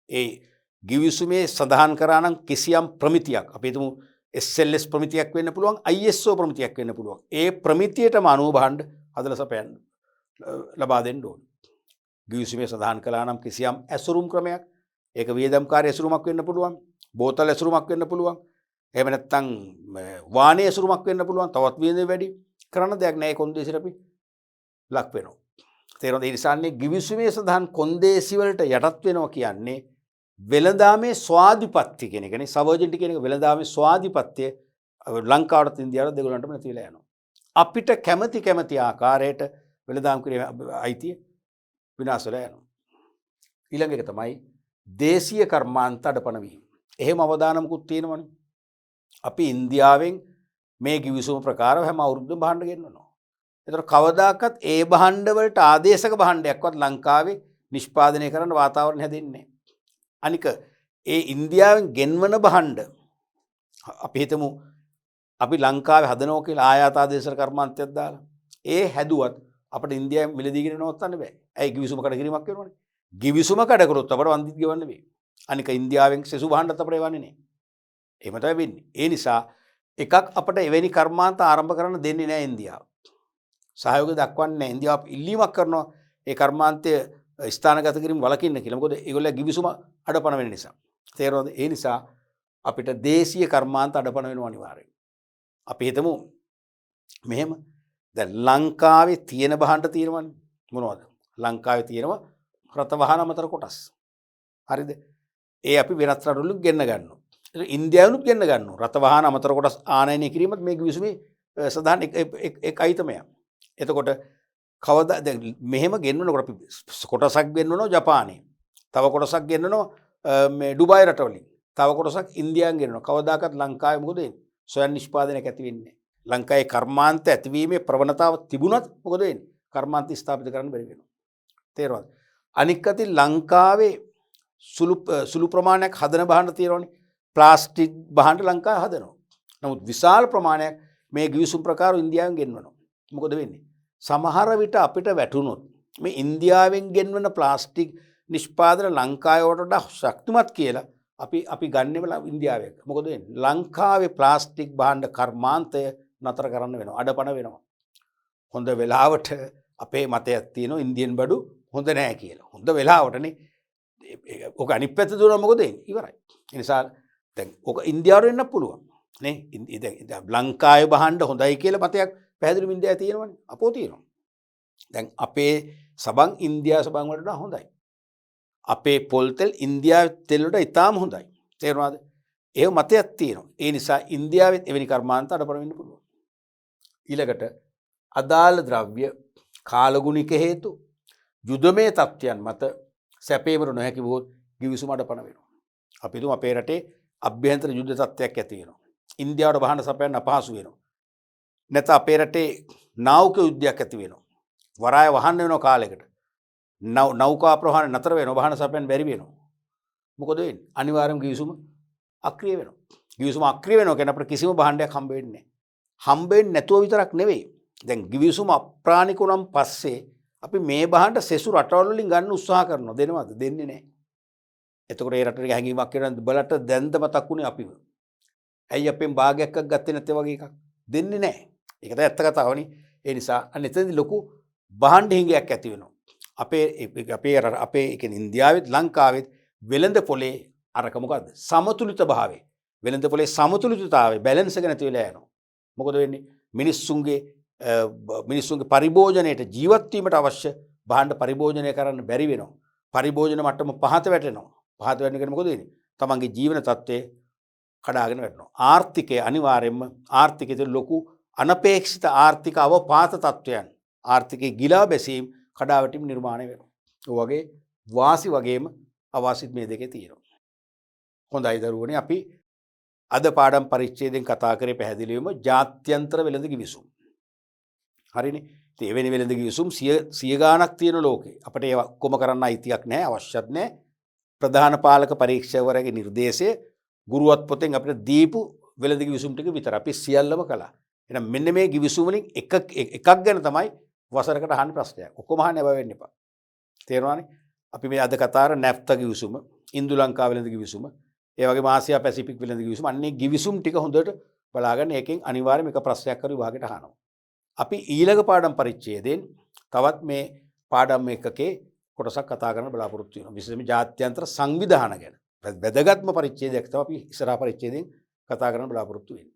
ඒ ගිවිසුමේ සඳහන් කරා නම් කිසියම් ප්‍රමිතියක් අපි හිතමු SLS ප්‍රමිතියක් වෙන්න පුළුවන්, ISO ප්‍රමිතියක් වෙන්න පුළුවන්. ඒ ප්‍රමිතියටම අනුව භාණ්ඩ හදලා සපයන්න ලබා දෙන්න ඕන. ගිවිසුමේ සඳහන් කළා නම් කිසියම් ඇසුරුම් ක්‍රමයක්, ඒක වියදම්කාරී ඇසුරුමක් වෙන්න පුළුවන්, බෝතල් ඇසුරුමක් වෙන්න පුළුවන්. එහෙම නැත්නම් වාහනේ ඇසුරුමක් වෙන්න පුළුවන්. තවත් වියදම් වැඩි කරන දෙයක් නෑ. ඒ කොන්දේසියට අපි ලක් වෙනවා. තේරෙනවද? ඒ නිසානේ ගිවිසුමේ සඳහන් කොන්දේසි වලට යටත් වෙනවා කියන්නේ වෙළඳාමේ ස්වාධිපත්‍ය කියන එකනේ. සවර්ජන්ටි කියන එක වෙළඳාමේ ස්වාධිපත්‍ය ලංකාවට ඉන්දියාවට දෙගොල්ලන්ටම නැති වෙලා යනවා. අපිට කැමති ආකාරයට වෙළඳාම් කිරීමේ අයිතිය විනාශ වෙලා යනවා. ඊළඟ එක තමයි දේශීය කර්මාන්ත අඩපණ වීම. එහෙම අවදානමකුත් තියෙනවනේ. අපි ඉන්දියාවෙන් මේ ගිවිසුම ප්‍රකාරව හැම අවුරුද්දම භාණ්ඩ ගෙන්නනවා. ඒතර කවදාකවත් ඒ භාණ්ඩ වලට ආදේශක භාණ්ඩයක්වත් ලංකාවේ නිෂ්පාදනය කරන්න වාතාවරණ හැදෙන්නේ නැහැ. අනික ඒ ඉන්දියාවෙන් ගෙන්වන භාණ්ඩ අපි හිතමු අපි ලංකාවේ හදනවා කියලා ආයාත ආදේශක කර්මාන්තයක් දාලා ඒ හැදුවත් අපිට ඉන්දියාවෙන් මිලදී ගෙන නවත්තන්න බෑ. ඇයි? ගිවිසුම කඩ කිරීමක් කරනවනේ. ගිවිසුම කඩ කරොත් අපට වන්දිත් ගෙවන්න වෙයි. අනික ඉන්දියාවෙන් සෙසු භාණ්ඩත් අපිට එවන්නේ නැහැ. එහෙම තමයි වෙන්නේ. ඒ නිසා එකක් අපිට එවැනි කර්මාන්ත ආරම්භ කරන්න දෙන්නේ නැහැ ඉන්දියාව. සහයෝගය දක්වන්නේ නැහැ. ඉන්දියාව ඉල්ලීමක් කරනවා ඒ කර්මාන්තය ස්ථානගත කිරීම වලකින්න කියලා. මොකද ඒගොල්ලෝ ගිවිසුම අඩපණ වෙන නිසා. තේරෙනවද? ඒ නිසා අපිට දේශීය කර්මාන්ත අඩපණ වෙනවා අනිවාර්යයෙන්. අපි හිතමු මෙහෙම දැන් ලංකාවේ තියෙන භාණ්ඩ තියෙනවනේ. මොනවද? ලංකාවේ තියෙනවා රත වාහන අමතර කොටස්. හරිද? ඒ අපි වෙනත් රටවලුත් ගෙන්න ගන්නවා. ඒක ඉන්දියාවලුත් ගෙන්න ගන්නවා. රත වාහන අමතර කොටස් ආනයනය කිරීමත් මේ ගිවිසුමේ සඳහන් එක් අයිතමයක්. එතකොට කවදා දැන් මෙහෙම ගෙන්වනකොට අපි කොටසක් ගෙන්වනවා ජපානයේ. තව කොටසක් ගෙන්වනවා මේ ඩුබායි රටවලින්. තව කොටසක් ඉන්දියාවෙන් ගෙන්වනවා. කවදාකවත් ලංකාවේ මොකද වෙන්නේ? ස්වයං නිෂ්පාදනයක් ඇති වෙන්නේ නැහැ. ලංකාවේ කර්මාන්ත ඇතිවීමේ ප්‍රවණතාව තිබුණත් මොකද වෙන්නේ? කර්මාන්ත ස්ථාපිත කරන්න බැරි වෙනවා. තේරුණාද? අනික් අතින් ලංකාවේ සුළු ප්‍රමාණයක් හදන භාණ්ඩ තියෙනවනේ. ප්ලාස්ටික් භාණ්ඩ ලංකාවේ හදනවා. නමුත් විශාල ප්‍රමාණයක් මේ ගිවිසුම් ප්‍රකාරව ඉන්දියාවෙන් ගෙන්වනවා. මොකද වෙන්නේ? සමහර විට අපිට වැටුනොත් මේ ඉන්දියාවෙන් ගෙන්වන ප්ලාස්ටික් නිෂ්පාදන ලංකාවට වඩා ශක්තිමත් කියලා අපි ගන්නෙම ඉන්දියාවෙන්. මොකද වෙන්නේ? ලංකාවේ ප්ලාස්ටික් භාණ්ඩ කර්මාන්තය නතර කරන්න වෙනවා. අඩපණ වෙනවා. හොඳ වෙලාවට අපේ මතයක් තියෙනවා ඉන්දියන් බඩු හොඳ නෑ කියලා. හොඳ වෙලාවටනේ ඕක අනිත් පැත්ත දුවනවා මොකද වෙන්නේ? ඉවරයි. ඒ නිසා දැන් ඕක ඉන්දියාවට වෙන්න පුළුවන්. නේ? දැන් ලංකාවේ බහන්න හොඳයි කියලා මතයක් පැහැදිලිවම ඉන්දියාවේ තියෙනවනේ. අපෝ තියෙනවා. දැන් අපේ සබන් ඉන්දියා සබන් වලට වඩා හොඳයි. අපේ පොල් තෙල් ඉන්දියාවේ තෙල් වලට ඉතාම හොඳයි. තේරුණාද? ඒ මතයක් තියෙනවා. ඒ නිසා ඉන්දියාවෙත් එවැනි කර්මාන්ත අඩපණ වෙන්න පුළුවන්. ඊළඟට අදාළ ද්‍රව්‍ය කාලගුණික හේතු යුදමය තත්ත්වයන් මත සැපේමට නොහැකි වුවොත් ගිවිසුම අඩපණ වෙනවා. අපි තුමු අපේ රටේ අභ්‍යන්තර යුද්ධ තත්ත්වයක් ඇති වෙනවා. ඉන්දියාවට බහන සපයන්න අපහසු වෙනවා. නැත්නම් අපේ රටේ නාවික යුද්ධයක් ඇති වෙනවා. වරාය වහන්න වෙනවා කාලයකට. නෞකා ප්‍රවාහන නතර වෙනවා. බහන සපයන්න බැරි වෙනවා. මොකද වෙන්නේ? අනිවාර්යයෙන්ම ගිවිසුම අක්‍රිය වෙනවා. ගිවිසුම අක්‍රිය වෙනවා කියන්නේ අපිට කිසිම භාණ්ඩයක් හම්බ වෙන්නේ නැහැ. හම්බ වෙන්නේ නැතුව විතරක් නෙවෙයි. දැන් ගිවිසුම අප්‍රාණික වුණාන් පස්සේ අපි මේ භාණ්ඩ සෙසු රටවල් වලින් ගන්න උත්සාහ කරනවා. දෙනවද? දෙන්නේ නැහැ. එතකොට ඒ රටේ හැංගීමක් කරන බලට දැන්ද මතක් වුණේ අපිව. ඇයි අපෙන් භාගයක් ගත්තේ නැත්තේ වගේ එකක්? දෙන්නේ නැහැ. ඒක තමයි ඇත්ත කතාවනේ. ඒ නිසා අන්න එතනදී ලොකු භාණ්ඩ හිඟයක් ඇති වෙනවා. අපේ කියන්නේ ඉන්දියාවෙත් ලංකාවෙත් වෙළඳ පොලේ අරක මොකද්ද? සමතුලිත භාවය. වෙළඳ පොලේ සමතුලිතතාවය බැලන්ස් එක නැති වෙලා යනවා. මොකද වෙන්නේ? මිනිස්සුන්ගේ පරිභෝජනයට ජීවත් වීමට අවශ්‍ය භාණ්ඩ පරිභෝජනය කරන්න බැරි වෙනවා. පරිභෝජන මට්ටම පහත වැටෙනවා. පහත වැටෙන කෙනා මොකද වෙන්නේ? තමන්ගේ ජීවන තත්ත්වය කඩාගෙන වැටෙනවා. ආර්ථිකය අනිවාර්යයෙන්ම ආර්ථිකයේ ලොකු අනපේක්ෂිත ආර්ථික අවපාත තත්ත්වයන් ආර්ථිකයේ ගිලා බැසීම් කඩාවැටීම් නිර්මාණය වෙනවා. ඒ වගේ වාසි වගේම අවාසිත් මේ දෙකේ තියෙනවා. හොඳයි දරුවනේ අපි අද පාඩම් පරිච්ඡේදයෙන් කතා කරේ පැහැදිලිවම ජාත්‍යන්තර වෙළඳ ගිවිසුම්. හරිනේ. ඉතින් එවැනි වෙළඳ ගිවිසුම් 100 ගාණක් තියෙන ලෝකේ. අපිට ඒව කොම කරන්න අයිතියක් නැහැ, අවශ්‍යත් නැහැ. ප්‍රධාන පාලක පරීක්ෂකවරයාගේ නිර්දේශය ගුරුවත් පොතෙන් අපිට දීපු වෙළඳ ගිවිසුම් ටික විතර අපි සියල්ලම කළා. එහෙනම් මෙන්න මේ ගිවිසුම් වලින් එකක් ගැන තමයි වසරකට අහන්න ප්‍රශ්නයක්. ඔක්කොම අහන්න බය වෙන්න එපා. තේරුණානේ? අපි මේ අද කතා කරන නැෆ්තා ගිවිසුම, ඉන්දු ලංකා වෙළඳ ගිවිසුම, ඒ වගේම ආසියා පැසිෆික් වෙළඳ ගිවිසුම අන්නේ ගිවිසුම් ටික හොඳට බලාගන්න. ඒකෙන් අනිවාර්යයෙන්ම එක ප්‍රශ්නයක් කරු විභාගයට අහනවා. අපි ඊළඟ පාඩම් පරිච්ඡේදයෙන් තවත් මේ පාඩම් එකකේ කොටසක් කතා කරන්න බලාපොරොත්තු වෙනවා. විශේෂයෙන්ම ජාත්‍යන්තර සංවිධාන ගැන. වැදගත්ම පරිච්ඡේදයක් තමයි අපි ඉස්සරහා පරිච්ඡේදයෙන් කතා කරන්න බලාපොරොත්තු වෙන්නේ.